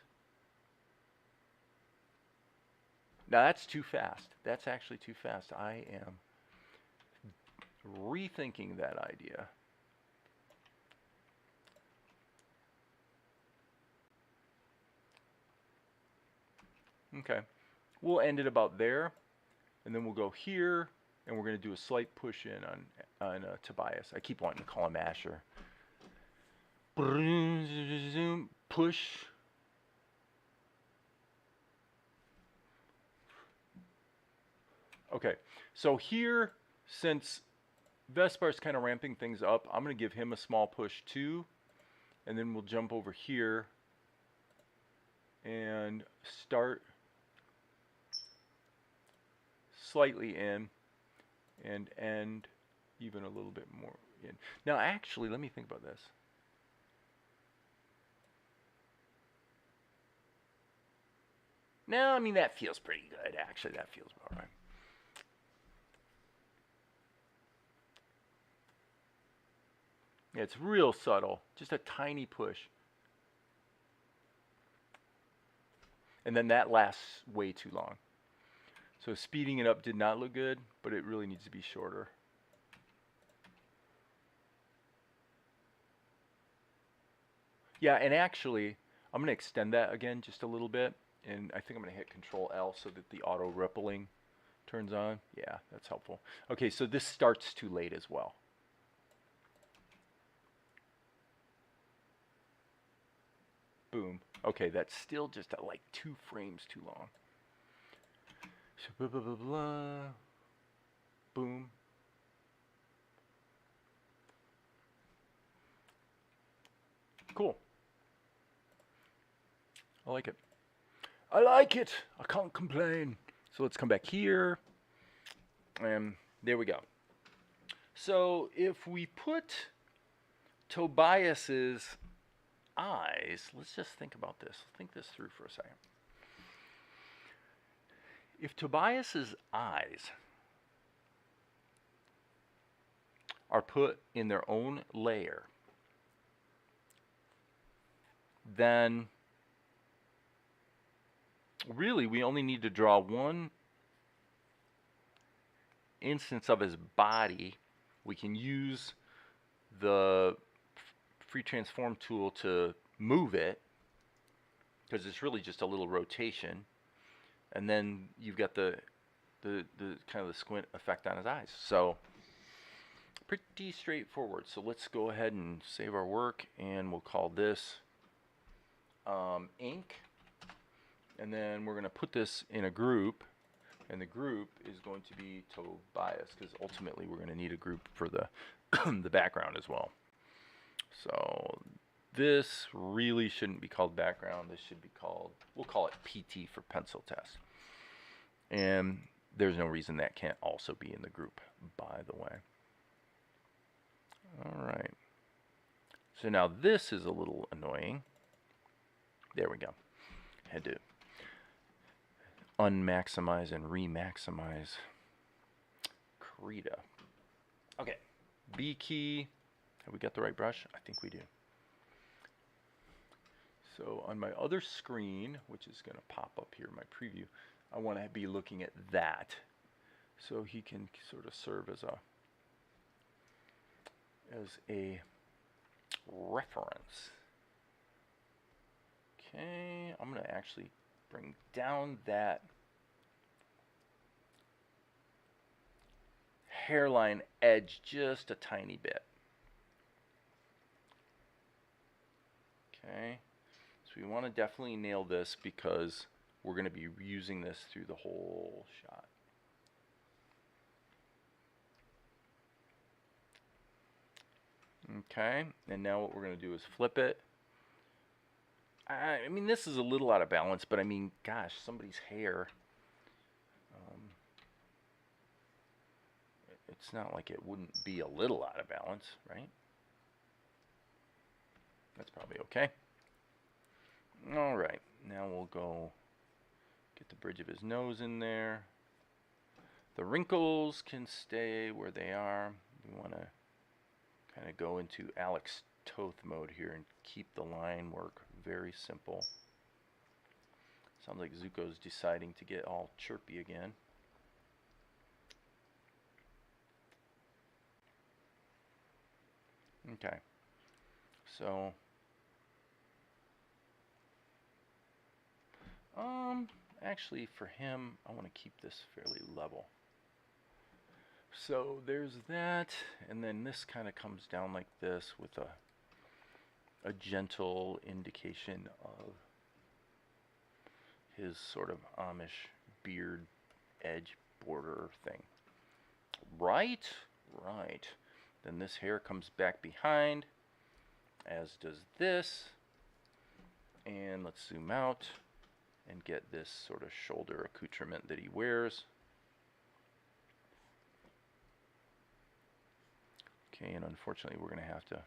Now that's too fast. That's actually too fast. I am rethinking that idea. Okay, we'll end it about there, and then we'll go here, and we're going to do a slight push in on Tobias. I keep wanting to call him Asher. Push. Okay, so here, since Vespar's kind of ramping things up, I'm going to give him a small push too, and then we'll jump over here and start slightly in and end even a little bit more in. Now actually, let me think about this. No, I mean that feels pretty good. Actually, that feels about right. Yeah, it's real subtle, just a tiny push. And then that lasts way too long. So speeding it up did not look good, but it really needs to be shorter. Yeah, and actually, I'm going to extend that again just a little bit. And I think I'm going to hit Control L so that the auto rippling turns on. Yeah, that's helpful. Okay, so this starts too late as well. Boom. Okay, that's still just like 2 frames too long. So blah, blah, blah, blah. Boom. Cool. I like it. I like it. I can't complain. So let's come back here. And there we go. So if we put Tobias's eyes, let's just think about this. Think this through for a second. If Tobias's eyes are put in their own layer, then really we only need to draw one instance of his body. We can use the free transform tool to move it, because it's really just a little rotation, and then you've got the kind of the squint effect on his eyes. So pretty straightforward. So let's go ahead and save our work, and we'll call this ink, and then we're going to put this in a group, and the group is going to be Tobias, because ultimately we're going to need a group for the the background as well. So this really shouldn't be called background. This should be called, we'll call it PT for pencil test. And there's no reason that can't also be in the group, by the way. All right. So now this is a little annoying. There we go. Had to unmaximize and remaximize Krita. Okay, B key. Have we got the right brush? I think we do. So on my other screen, which is going to pop up here in my preview, I want to be looking at that. So he can sort of serve as a reference. Okay, I'm going to actually bring down that hairline edge just a tiny bit. Okay, so we want to definitely nail this because we're going to be using this through the whole shot. Okay, and now what we're going to do is flip it. I mean, this is a little out of balance, but I mean, gosh, somebody's hair. It's not like it wouldn't be a little out of balance, right? That's probably okay. All right, now we'll go get the bridge of his nose in there. The wrinkles can stay where they are. We want to kind of go into Alex Toth mode here and keep the line work very simple. Sounds like Zuko's deciding to get all chirpy again. Okay, so actually for him, I want to keep this fairly level. So there's that, and then this kind of comes down like this with a gentle indication of his sort of Amish beard edge border thing. Right? Right. Then this hair comes back behind, as does this. And let's zoom out and get this sort of shoulder accoutrement that he wears. Okay, and unfortunately we're going to have to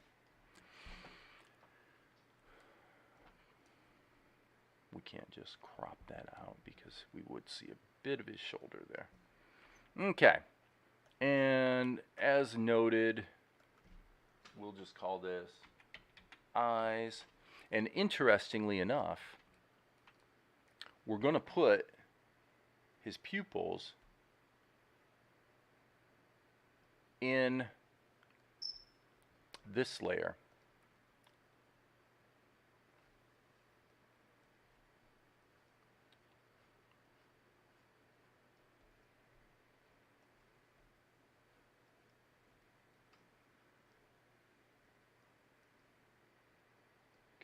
we can't just crop that out because we would see a bit of his shoulder there. Okay, and as noted, we'll just call this eyes. And interestingly enough, we're going to put his pupils in this layer.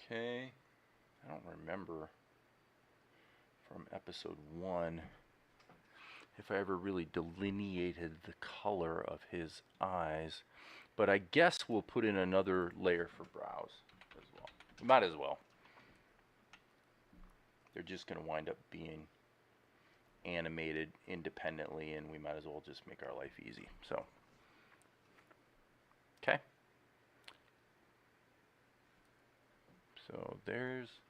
Okay, I don't remember from episode 1 if I ever really delineated the color of his eyes, but I guess we'll put in another layer for brows as well. We might as well. They're just going to wind up being animated independently, and we might as well just make our life easy. So, okay. So there's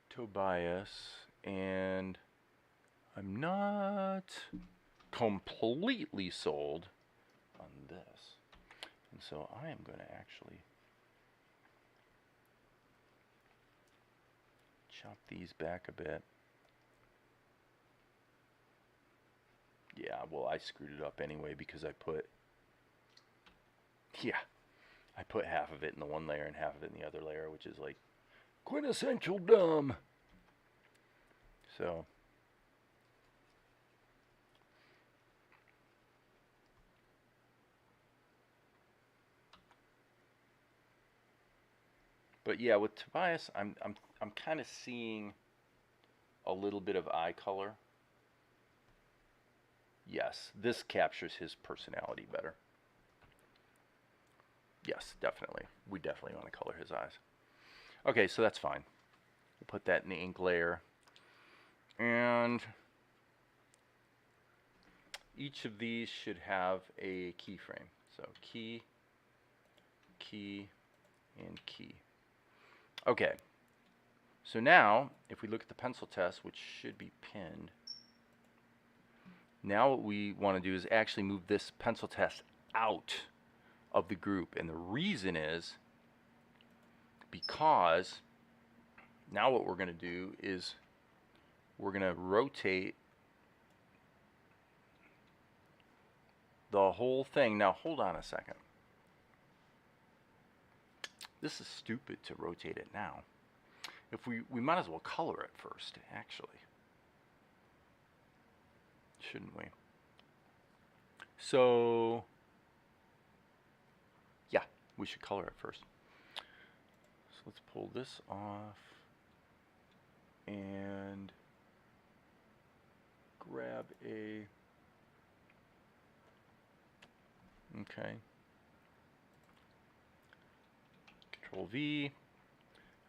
Tobias, and I'm not completely sold on this. And so I am going to actually chop these back a bit. Yeah, well, I screwed it up anyway because I put half of it in the one layer and half of it in the other layer, which is like quintessential dumb. So but yeah, with Tobias, I'm kind of seeing a little bit of eye color. Yes, this captures his personality better. Yes, definitely. We definitely want to color his eyes. Okay, so that's fine. We'll put that in the ink layer. And each of these should have a keyframe. So key, key, and key. Okay. So now, if we look at the pencil test, which should be pinned, now what we want to do is actually move this pencil test out of the group. And the reason is because now what we're going to do is we're going to rotate the whole thing. Now hold on a second. This is stupid to rotate it now. If we might as well color it first, actually. Shouldn't we? So yeah, we should color it first. So let's pull this off and grab a, okay, Control V.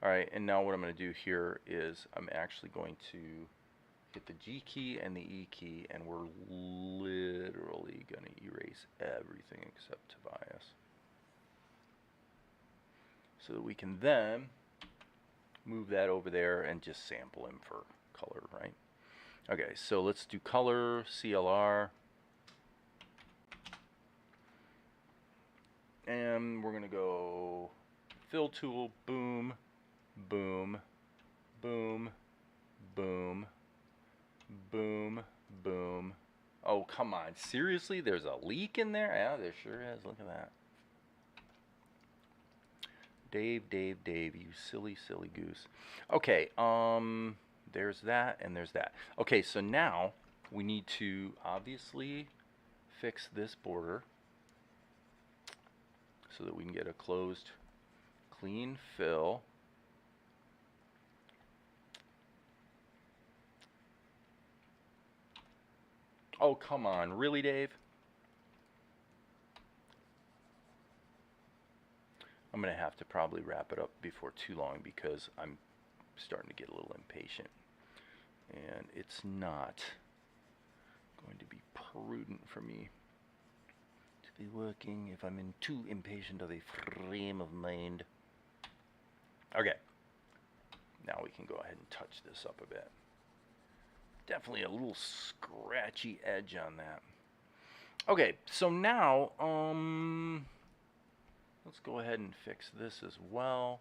All right, and now what I'm going to do here is I'm actually going to hit the G key and the E key, and we're literally going to erase everything except Tobias, so that we can then move that over there and just sample him for color, right? Okay, so let's do color, CLR, and we're going to go fill tool, boom, boom, boom, boom, boom, boom. Oh, come on. Seriously? There's a leak in there? Yeah, there sure is. Look at that. Dave, Dave, Dave, you silly, silly goose. Okay, there's that and there's that. Okay, so now we need to obviously fix this border so that we can get a closed, clean fill. Oh, come on. Really, Dave? I'm going to have to probably wrap it up before too long because I'm starting to get a little impatient. And it's not going to be prudent for me to be working if I'm in too impatient of a frame of mind. Okay. Now we can go ahead and touch this up a bit. Definitely a little scratchy edge on that. Okay, so now, let's go ahead and fix this as well.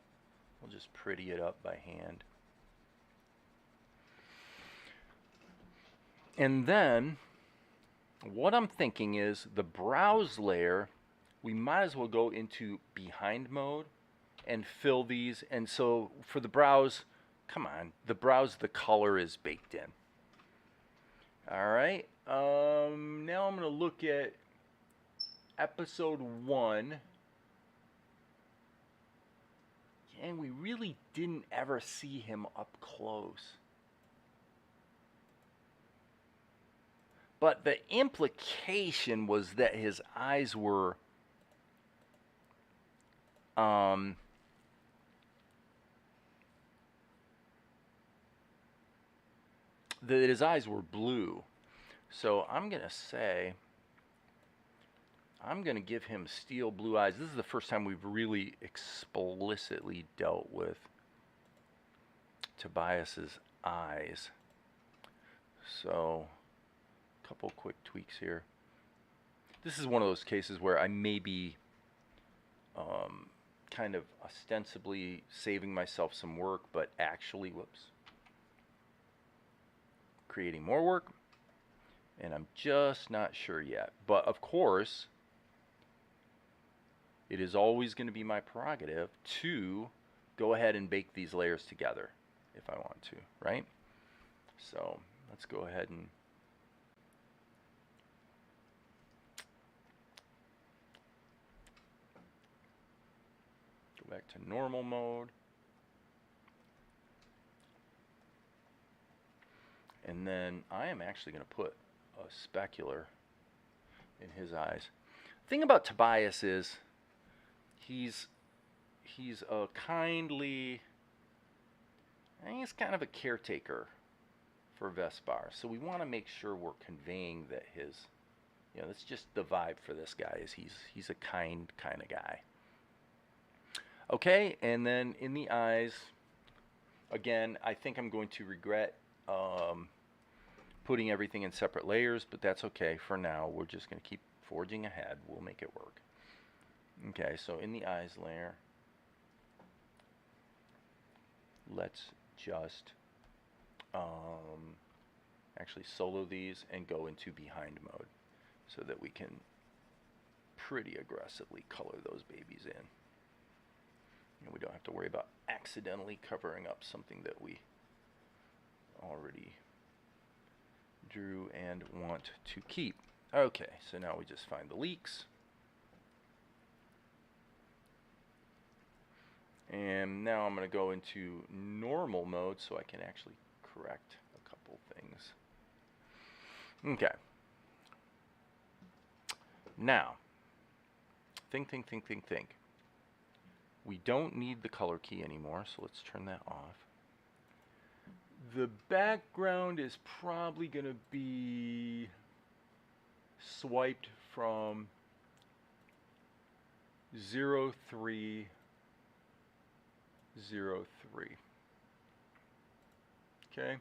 We'll just pretty it up by hand. And then, what I'm thinking is the browse layer, we might as well go into behind mode and fill these. And so for the browse, come on, the browse, the color is baked in. All right, now I'm going to look at episode 1. And we really didn't ever see him up close. But the implication was that his eyes were that his eyes were blue. So I'm going to say I'm going to give him steel blue eyes. This is the first time we've really explicitly dealt with Tobias's eyes. So, a couple quick tweaks here. This is one of those cases where I may be kind of ostensibly saving myself some work, but actually, creating more work. And I'm just not sure yet. But of course, it is always going to be my prerogative to go ahead and bake these layers together if I want to, right? So let's go ahead and go back to normal mode. And then I am actually going to put a specular in his eyes. The thing about Tobias is he's a kindly, he's kind of a caretaker for Vespar. So we want to make sure we're conveying that his, that's just the vibe for this guy, is he's a kind of guy. Okay, and then in the eyes, again, I think I'm going to regret putting everything in separate layers, but that's okay for now. We're just going to keep forging ahead. We'll make it work. Okay, so in the eyes layer, let's just actually solo these and go into behind mode so that we can pretty aggressively color those babies in. And we don't have to worry about accidentally covering up something that we already drew and want to keep. Okay, so now we just find the leaks. And now I'm going to go into normal mode so I can actually correct a couple things. Okay. Now, think. We don't need the color key anymore, so let's turn that off. The background is probably going to be swiped from 0303. Okay.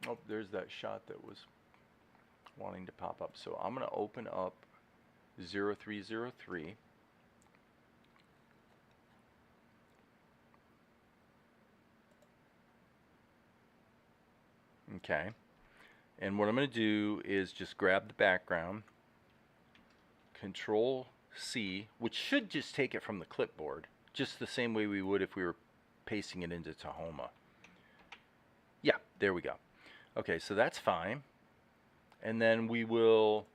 Oh, there's that shot that was wanting to pop up. So I'm going to open up 0303. Okay. And what I'm going to do is just grab the background, Control C, which should just take it from the clipboard, just the same way we would if we were pasting it into Tahoma. Yeah, there we go. Okay, so that's fine. And then we will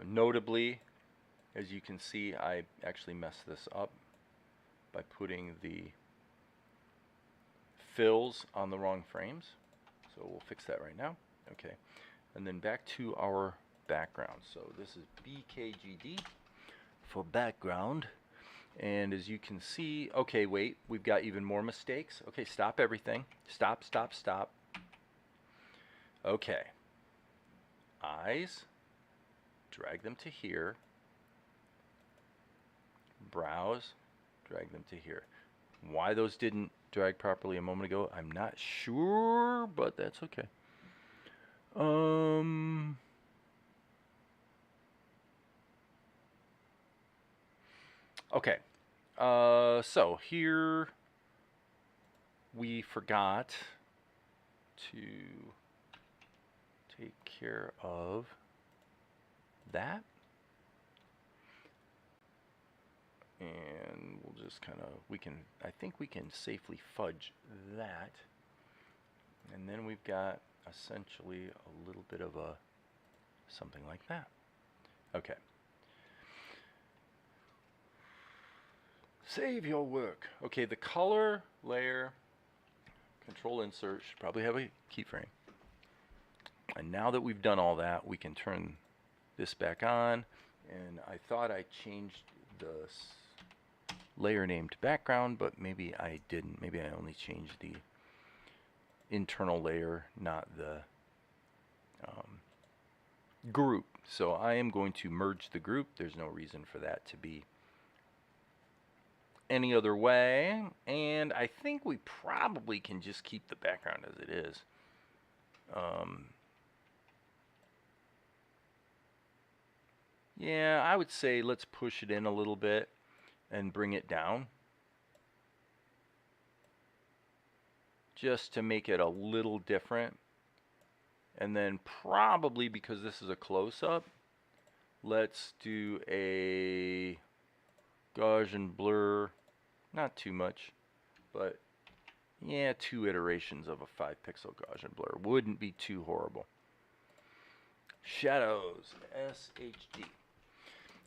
notably, as you can see, I actually messed this up by putting the fills on the wrong frames. So we'll fix that right now. Okay, and then back to our background. So this is BKGD for background. And as you can see, okay, wait, we've got even more mistakes. Okay, stop everything. Stop. Okay. Eyes, drag them to here. Brows, drag them to here. Why those didn't drag properly a moment ago, I'm not sure, but that's okay. Okay, so here we forgot to take care of that. And we'll just kind of, I think we can safely fudge that. And then we've got essentially a little bit of a, something like that. Okay. Save your work. Okay, the color layer, Control Insert, should probably have a keyframe. And now that we've done all that, we can turn this back on. And I thought I changed the layer name to background, but maybe I didn't. Maybe I only changed the internal layer, not the group. So I am going to merge the group. There's no reason for that to be any other way, and I think we probably can just keep the background as it is. Yeah, I would say let's push it in a little bit and bring it down, just to make it a little different. And then probably, because this is a close-up, let's do a Gaussian blur. Not too much, but yeah, 2 iterations of a 5-pixel Gaussian blur wouldn't be too horrible. Shadows, SHD.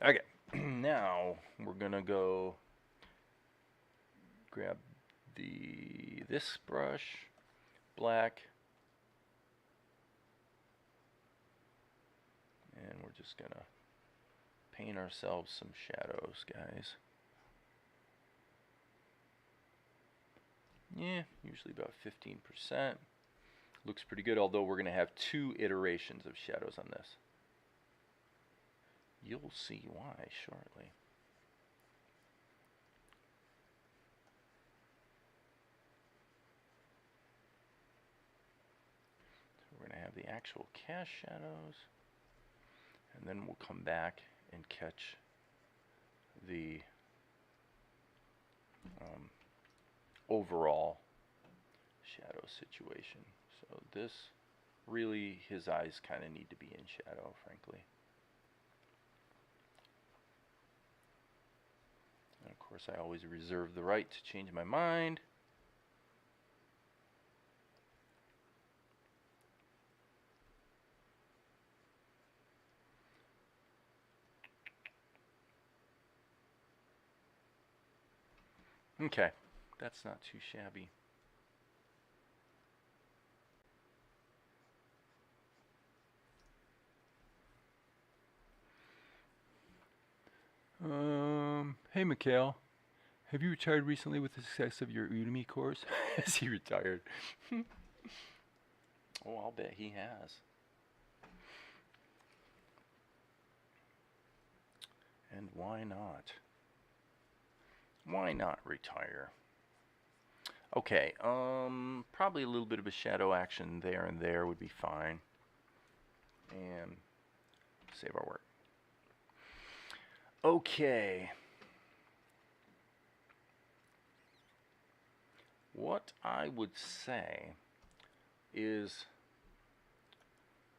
Okay, now we're gonna go grab this brush, black, and we're just gonna paint ourselves some shadows, guys. Yeah, usually about 15%. Looks pretty good, although we're going to have 2 iterations of shadows on this. You'll see why shortly. have the actual cast shadows, and then we'll come back and catch the overall shadow situation. So this, really, his eyes kind of need to be in shadow, frankly. And of course, I always reserve the right to change my mind. Okay, that's not too shabby. Hey Mikhail, have you retired recently with the success of your Udemy course? Has he retired? Oh, I'll bet he has. And why not? Why not retire? Okay, probably a little bit of a shadow action there and there would be fine. And save our work. Okay. What I would say is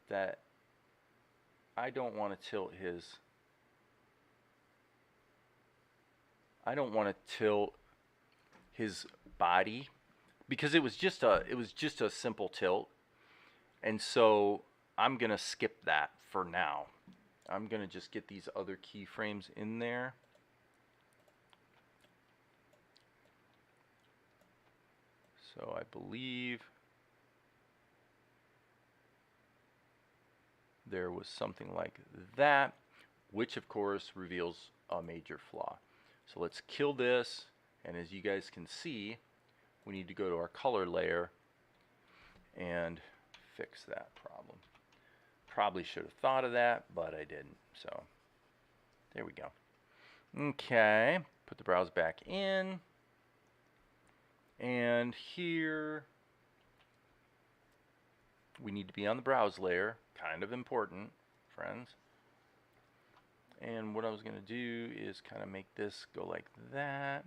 that I don't want to tilt his body, because it was just a simple tilt, and so I'm gonna skip that for now. I'm gonna just get these other keyframes in there. So I believe there was something like that, which of course reveals a major flaw. So let's kill this, and as you guys can see, we need to go to our color layer and fix that problem. Probably should have thought of that, but I didn't. So there we go. Okay, put the browse back in. And here we need to be on the browse layer. Kind of important, friends. And what I was going to do is kind of make this go like that.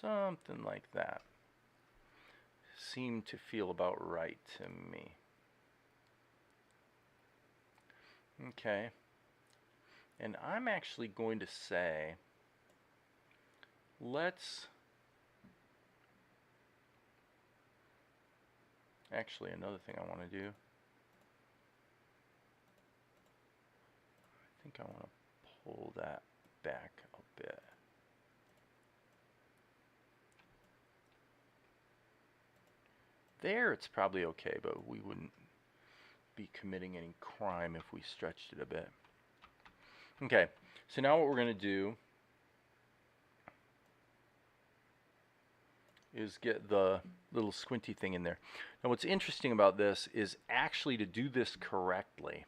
Something like that. Seemed to feel about right to me. Okay. And I'm actually going to say, actually, another thing I want to do, I think I want to pull that back a bit. There it's probably okay, but we wouldn't be committing any crime if we stretched it a bit. Okay, so now what we're going to do is get the little squinty thing in there. Now what's interesting about this is actually to do this correctly,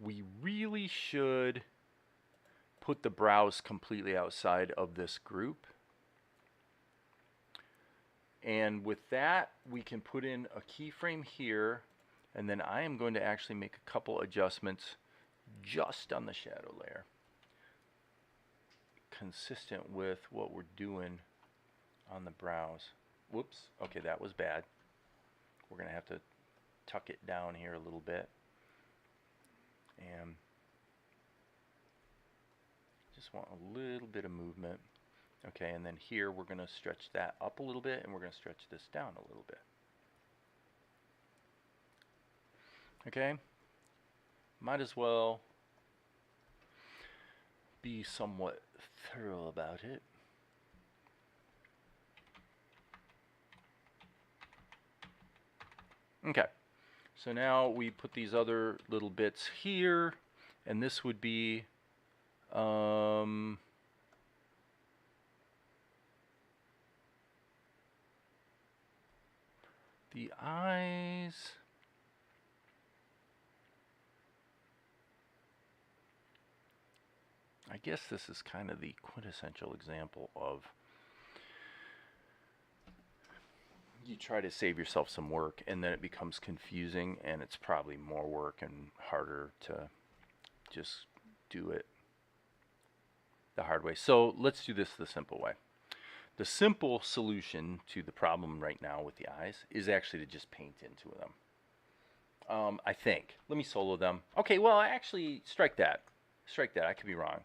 we really should put the brows completely outside of this group. And with that, we can put in a keyframe here, and then I am going to actually make a couple adjustments just on the shadow layer, consistent with what we're doing on the brows. Whoops, okay, that was bad. We're going to have to tuck it down here a little bit. And just want a little bit of movement. Okay, and then here we're going to stretch that up a little bit, and we're going to stretch this down a little bit. Okay, might as well be somewhat thorough about it. Okay, so now we put these other little bits here, and this would be the eyes. I guess this is kind of the quintessential example of you try to save yourself some work and then it becomes confusing, and it's probably more work and harder to just do it the hard way. So let's do this the simple way. The simple solution to the problem right now with the eyes is actually to just paint into them. I think. Let me solo them. Okay, well, actually, strike that. Strike that. I could be wrong.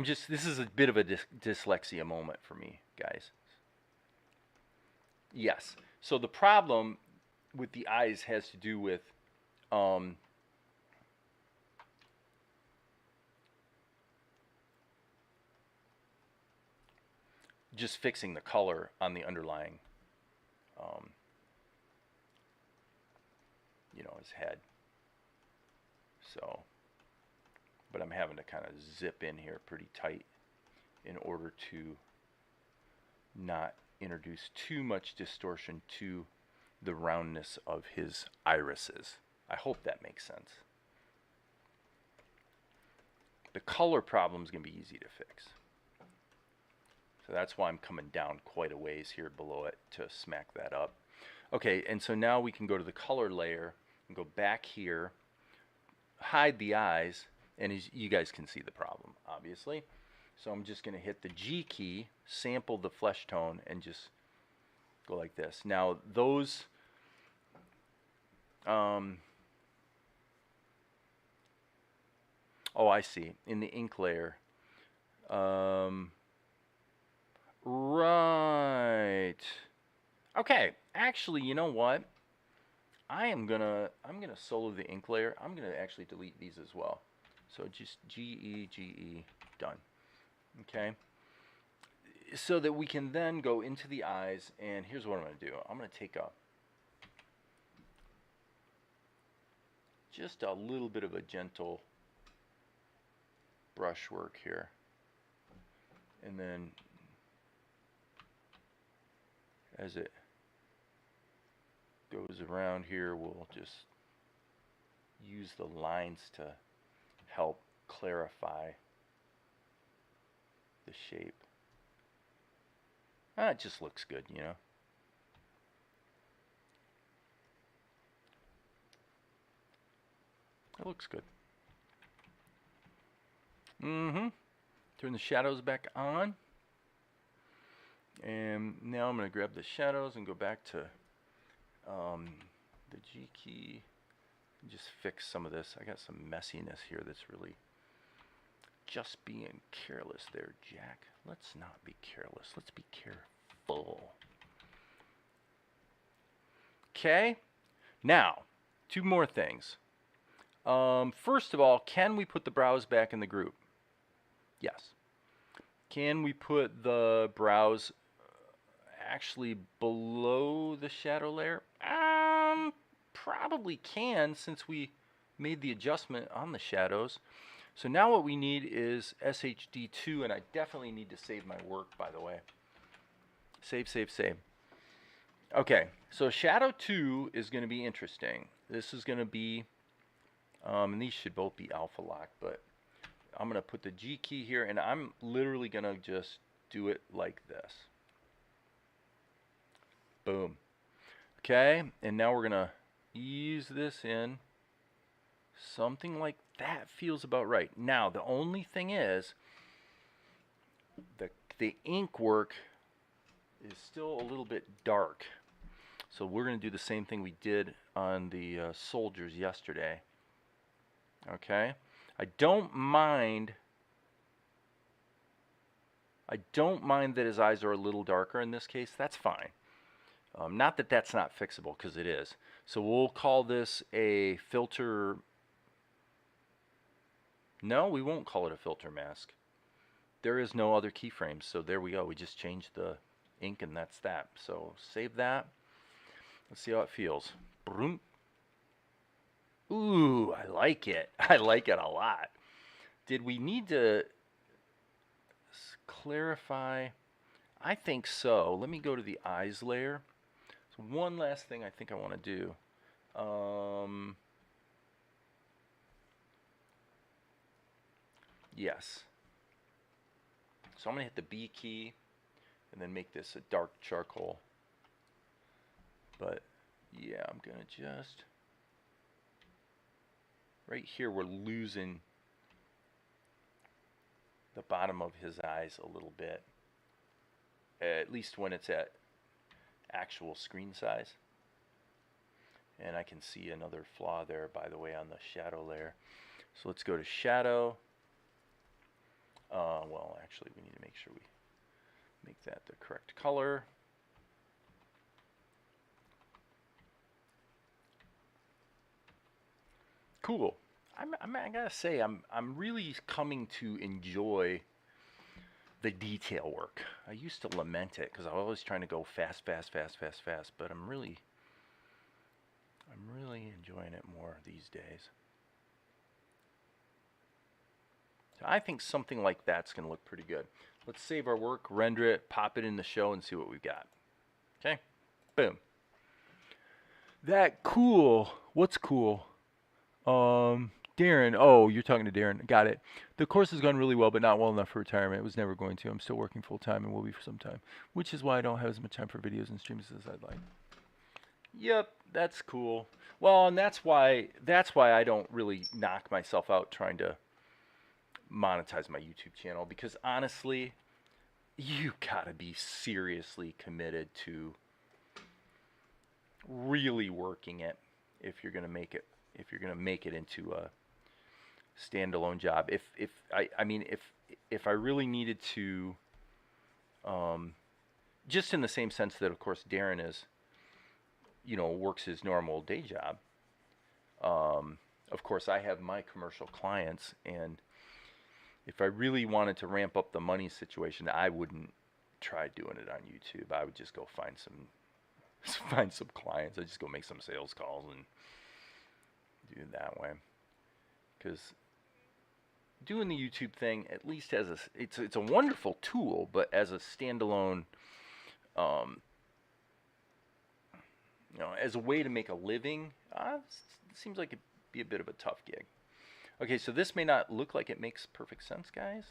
This is a bit of a dyslexia moment for me, guys. Yes. So the problem with the eyes has to do with just fixing the color on the underlying, his head. So, but I'm having to kind of zip in here pretty tight in order to not introduce too much distortion to the roundness of his irises. I hope that makes sense. The color problem is going to be easy to fix. So that's why I'm coming down quite a ways here below it to smack that up. Okay, and so now we can go to the color layer and go back here, hide the eyes, and you guys can see the problem, obviously. So I'm just going to hit the G key, sample the flesh tone, and just go like this. Now those, oh, I see, in the ink layer. Right. Okay, actually, you know what? I'm gonna solo the ink layer. I'm gonna actually delete these as well. So just GE, done. Okay. So that we can then go into the eyes, and here's what I'm gonna do. I'm gonna take just a little bit of a gentle brushwork here, and then as it goes around here, we'll just use the lines to help clarify the shape. It just looks good, you know. It looks good. Turn the shadows back on. And now I'm going to grab the shadows and go back to the G key and just fix some of this. I got some messiness here that's really just being careless there, Jack. Let's not be careless. Let's be careful. Okay. Now, two more things. First of all, can we put the brows back in the group? Yes. Can we put the brows actually below the shadow layer? Probably can, since we made the adjustment on the shadows. So now what we need is SHD2, and I definitely need to save my work, by the way. Save. Okay, so shadow 2 is going to be interesting. This is going to be, and these should both be alpha lock, but I'm going to put the G key here, and I'm literally going to just do it like this. Boom. Okay, and now we're going to ease this in. Something like that feels about right. Now, the only thing is, the ink work is still a little bit dark. So we're going to do the same thing we did on the soldiers yesterday. Okay? I don't mind that his eyes are a little darker in this case. That's fine. Not that that's not fixable, because it is. So we'll call this a filter. No, we won't call it a filter mask. There is no other keyframes, so there we go. We just changed the ink, and that's that. So save that. Let's see how it feels. Broom. Ooh, I like it. I like it a lot. Did we need to clarify? I think so. Let me go to the eyes layer. So one last thing I think I want to do. Yes. So I'm going to hit the B key and then make this a dark charcoal. But yeah, I'm going to just, right here we're losing the bottom of his eyes a little bit, at least when it's at actual screen size. And I can see another flaw there, by the way, on the shadow layer. So let's go to shadow. Well, actually, we need to make sure we make that the correct color. Cool. I gotta say, I'm really coming to enjoy the detail work. I used to lament it because I was always trying to go fast, but I'm really enjoying it more these days. So I think something like that's going to look pretty good. Let's save our work, render it, pop it in the show, and see what we've got. Okay? Boom. That cool. What's cool? Darren. Oh, you're talking to Darren. Got it. The course has gone really well, but not well enough for retirement. It was never going to. I'm still working full time and will be for some time, which is why I don't have as much time for videos and streams as I'd like. Yep, that's cool. Well, and that's why I don't really knock myself out trying to monetize my YouTube channel, because honestly, you gotta be seriously committed to really working it if you're gonna make it into a standalone job. If I really needed to, just in the same sense that of course Darren is, works his normal day job. Of course I have my commercial clients, and if I really wanted to ramp up the money situation, I wouldn't try doing it on YouTube. I would just go find some clients. I'd just go make some sales calls and do it that way. Because doing the YouTube thing, at least it's a wonderful tool, but as a standalone, as a way to make a living, it seems like it'd be a bit of a tough gig. Okay, so this may not look like it makes perfect sense, guys.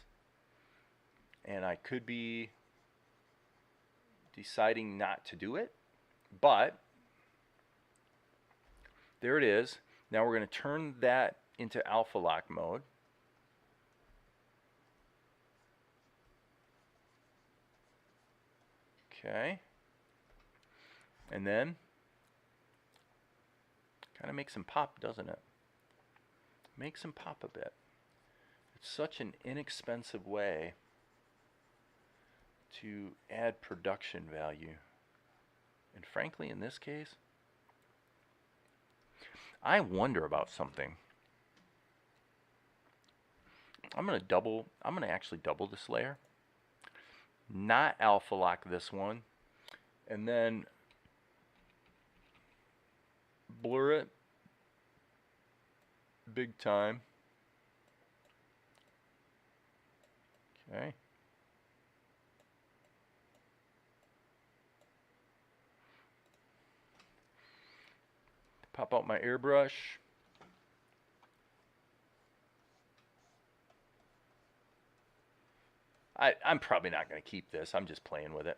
And I could be deciding not to do it, but there it is. Now we're going to turn that into alpha lock mode. Okay. And then kind of makes him pop, doesn't it? Makes him pop a bit. It's such an inexpensive way to add production value. And frankly, in this case, I wonder about something. I'm going to actually double this layer. Not alpha lock this one. And then blur it big time. Okay. Pop out my airbrush. I'm probably not going to keep this. I'm just playing with it.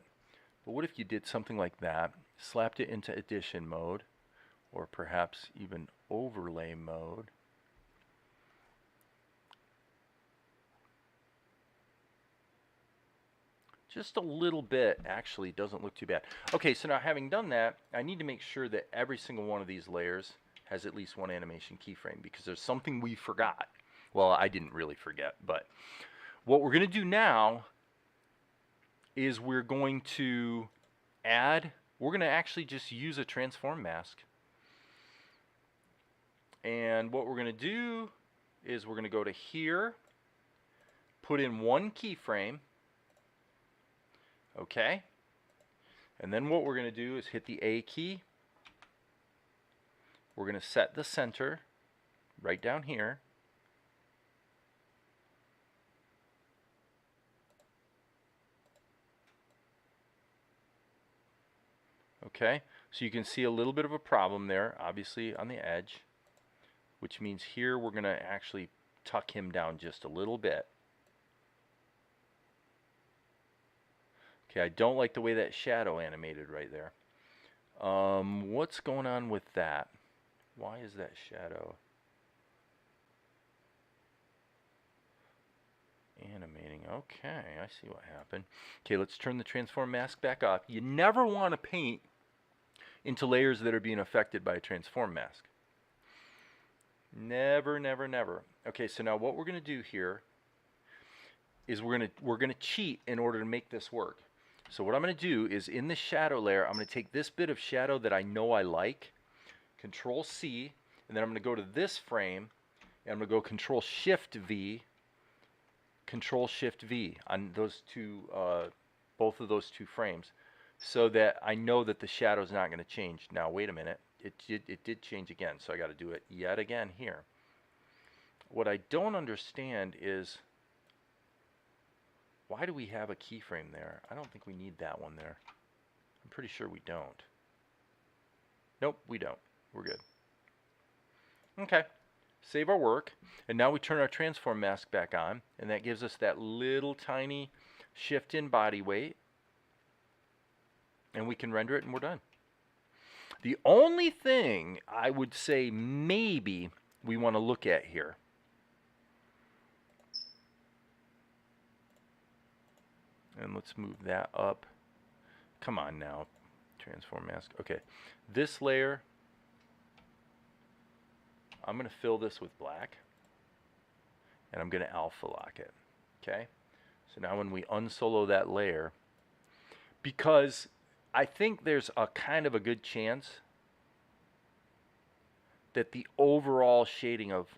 But what if you did something like that, slapped it into edition mode, or perhaps even overlay mode. Just a little bit actually doesn't look too bad. Okay, so now having done that, I need to make sure that every single one of these layers has at least one animation keyframe, because there's something we forgot. Well, I didn't really forget, but what we're going to do now is we're going to actually just use a transform mask. And what we're going to do is we're going to go to here, put in one keyframe. Okay. And then what we're going to do is hit the A key. We're going to set the center right down here. Okay, so you can see a little bit of a problem there, obviously on the edge, which means here we're going to actually tuck him down just a little bit. Okay, I don't like the way that shadow animated right there. What's going on with that? Why is that shadow animating? Okay, I see what happened. Okay, let's turn the transform mask back off. You never want to paint into layers that are being affected by a transform mask. Never, never, never. Okay, so now what we're going to do here is we're going to cheat in order to make this work. So what I'm going to do is in the shadow layer, I'm going to take this bit of shadow that I know I like, Control C, and then I'm going to go to this frame, and I'm going to go Control Shift V, Control Shift V on those two, both of those two frames, so that I know that the shadow is not going to change. Now wait a minute, it did change again, so I got to do it yet again here. What I don't understand is, why do we have a keyframe there? I don't think we need that one there. I'm pretty sure we don't. Nope, we don't. We're good. Okay, save our work, and now we turn our transform mask back on, and that gives us that little tiny shift in body weight, and we can render it, and we're done. The only thing I would say maybe we want to look at here, and let's move that up. Come on now, transform mask. Okay, this layer, I'm going to fill this with black, and I'm going to alpha lock it. Okay, so now when we unsolo that layer, because I think there's a kind of a good chance that the overall shading of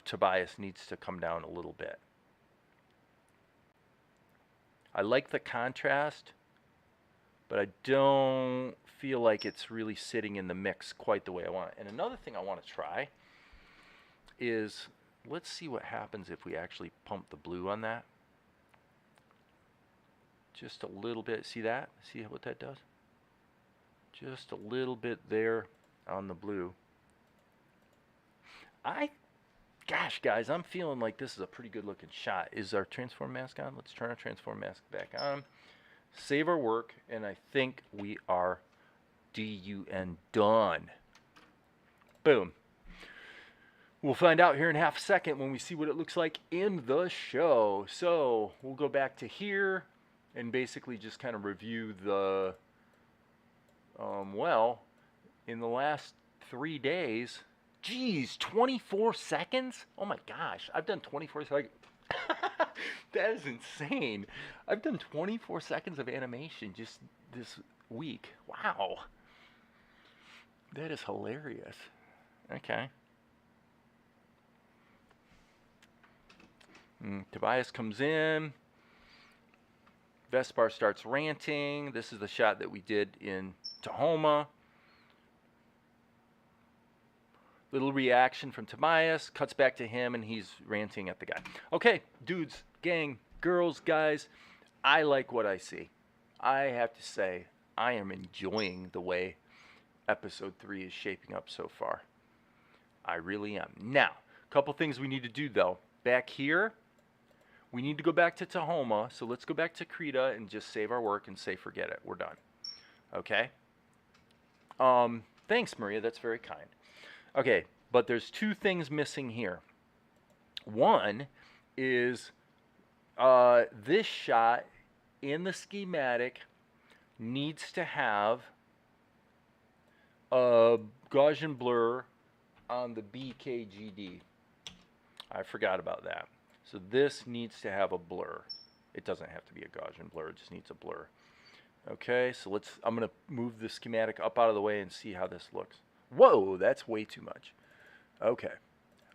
Tobias needs to come down a little bit. I like the contrast, but I don't feel like it's really sitting in the mix quite the way I want it. And another thing I want to try is, let's see what happens if we actually pump the blue on that. Just a little bit. See that? See what that does? Just a little bit there on the blue. Gosh, guys, I'm feeling like this is a pretty good looking shot. Is our transform mask on? Let's turn our transform mask back on. Save our work, and I think we are done. Boom. We'll find out here in half a second when we see what it looks like in the show. So we'll go back to here and basically just kind of review the, well, in the last 3 days, geez, 24 seconds? Oh my gosh, I've done 24 seconds. That is insane. I've done 24 seconds of animation just this week. Wow. That is hilarious. Okay. Tobias comes in. Vespar starts ranting. This is the shot that we did in Tahoma. Little reaction from Tobias. Cuts back to him, and he's ranting at the guy. Okay, dudes, gang, girls, guys, I like what I see. I have to say, I am enjoying the way episode 3 is shaping up so far. I really am. Now, a couple things we need to do, though. Back here, we need to go back to Tahoma, so let's go back to Krita and just save our work and say forget it. We're done. Okay? Thanks, Maria. That's very kind. Okay, but there's 2 things missing here. One is this shot in the schematic needs to have a Gaussian blur on the BKGD. I forgot about that. So this needs to have a blur. It doesn't have to be a Gaussian blur, it just needs a blur. Okay, so I'm going to move the schematic up out of the way and see how this looks. Whoa, that's way too much. Okay,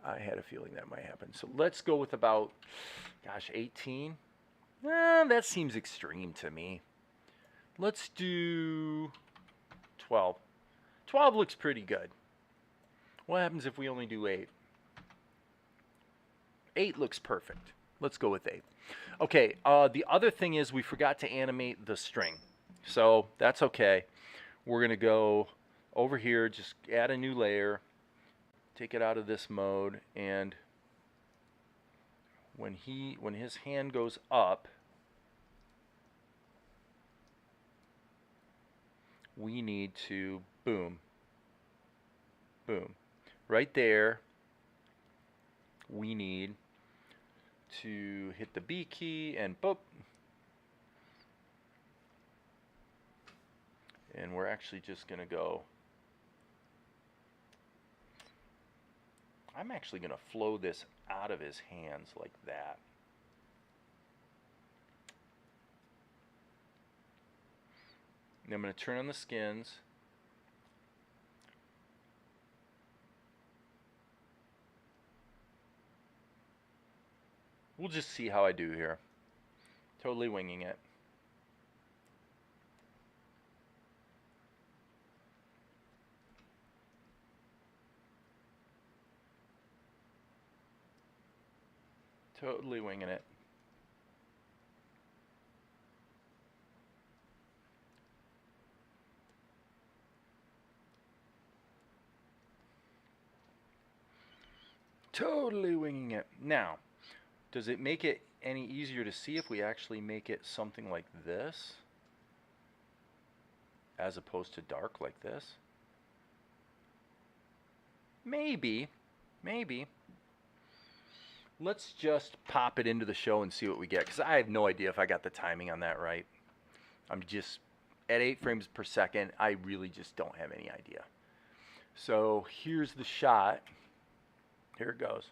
I had a feeling that might happen. So let's go with about, gosh, 18. That seems extreme to me. Let's do 12. 12 looks pretty good. What happens if we only do 8? 8 looks perfect. Let's go with 8. Okay, the other thing is we forgot to animate the string. So that's okay. We're going to go over here, just add a new layer, take it out of this mode, and when his hand goes up, we need to boom, boom. Right there, we need to hit the B key and boop. And we're actually just going to go. I'm actually going to flow this out of his hands like that. And I'm going to turn on the skins. We'll just see how I do here. Totally winging it. Totally winging it. Totally winging it. Now, does it make it any easier to see if we actually make it something like this as opposed to dark like this? Maybe. Maybe. Let's just pop it into the show and see what we get, because I have no idea if I got the timing on that right. I'm just at 8 frames per second. I really just don't have any idea. So here's the shot. Here it goes.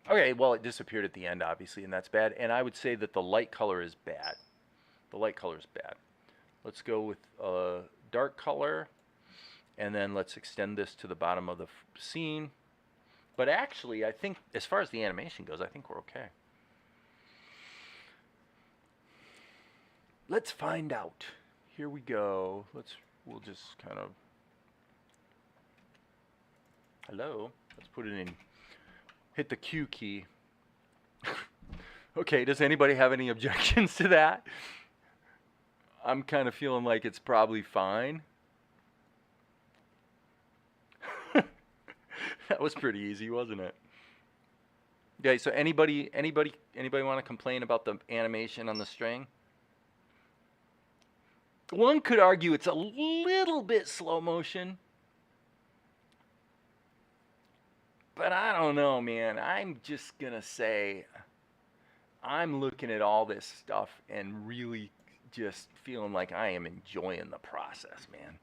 Okay, well, it disappeared at the end, obviously, and that's bad. And I would say that the light color is bad. The light color is bad. Let's go with a dark color, and then let's extend this to the bottom of the scene. But actually, I think, as far as the animation goes, I think we're okay. Let's find out. Here we go. We'll just kind of, hello. Let's put it in, hit the Q key. Okay, does anybody have any objections to that? I'm kind of feeling like it's probably fine. That was pretty easy, wasn't it? Okay, so anybody want to complain about the animation on the string? One could argue it's a little bit slow motion. But I don't know, man. I'm just going to say I'm looking at all this stuff and really just feeling like I am enjoying the process, man.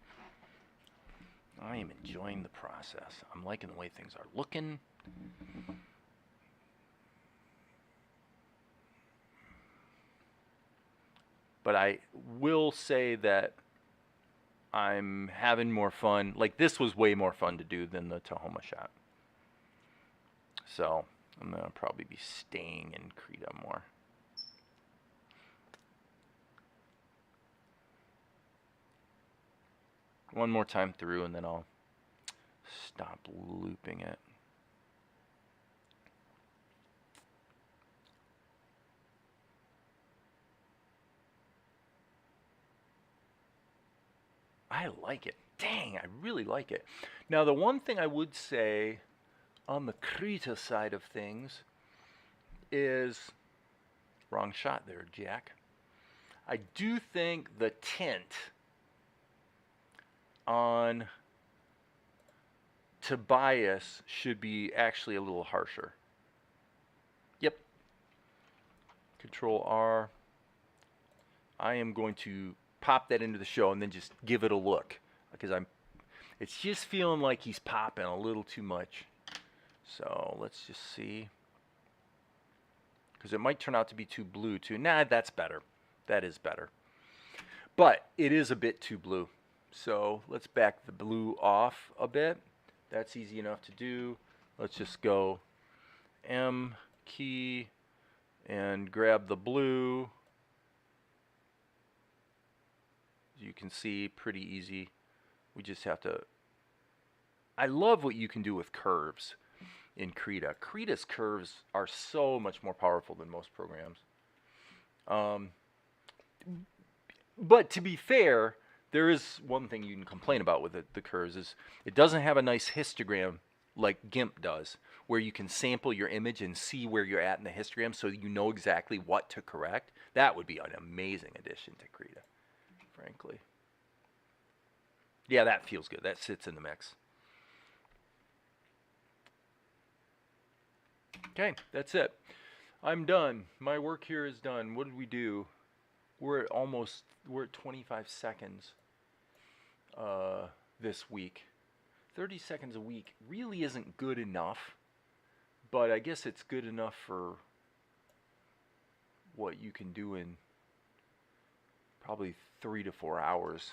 I am enjoying the process. I'm liking the way things are looking. But I will say that I'm having more fun. Like, this was way more fun to do than the Tahoma shot. So I'm going to probably be staying in Krita more. One more time through, and then I'll stop looping it. I like it. Dang, I really like it. Now, the one thing I would say on the Krita side of things is, wrong shot there, Jack. I do think the tint on Tobias should be actually a little harsher. Yep. Control R. I am going to pop that into the show and then just give it a look, because it's just feeling like he's popping a little too much. So let's just see, because it might turn out to be too blue too. Nah, that's better. That is better. But it is a bit too blue. So let's back the blue off a bit. That's easy enough to do. Let's just go M key and grab the blue. You can see, pretty easy. We just have to, I love what you can do with curves in Krita. Krita's curves are so much more powerful than most programs. But to be fair, there is one thing you can complain about with the curves, is it doesn't have a nice histogram like GIMP does, where you can sample your image and see where you're at in the histogram so you know exactly what to correct. That would be an amazing addition to Krita, frankly. Yeah, that feels good. That sits in the mix. Okay, that's it. I'm done. My work here is done. What did we do? We're at 25 seconds this week. 30 seconds a week really isn't good enough, but I guess it's good enough for what you can do in probably 3 to 4 hours.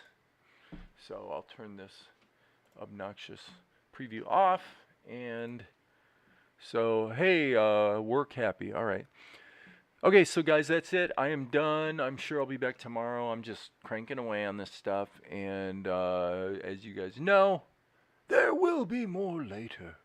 So I'll turn this obnoxious preview off, and so hey, work happy. All right. Okay, so guys, that's it. I am done. I'm sure I'll be back tomorrow. I'm just cranking away on this stuff, and as you guys know, there will be more later.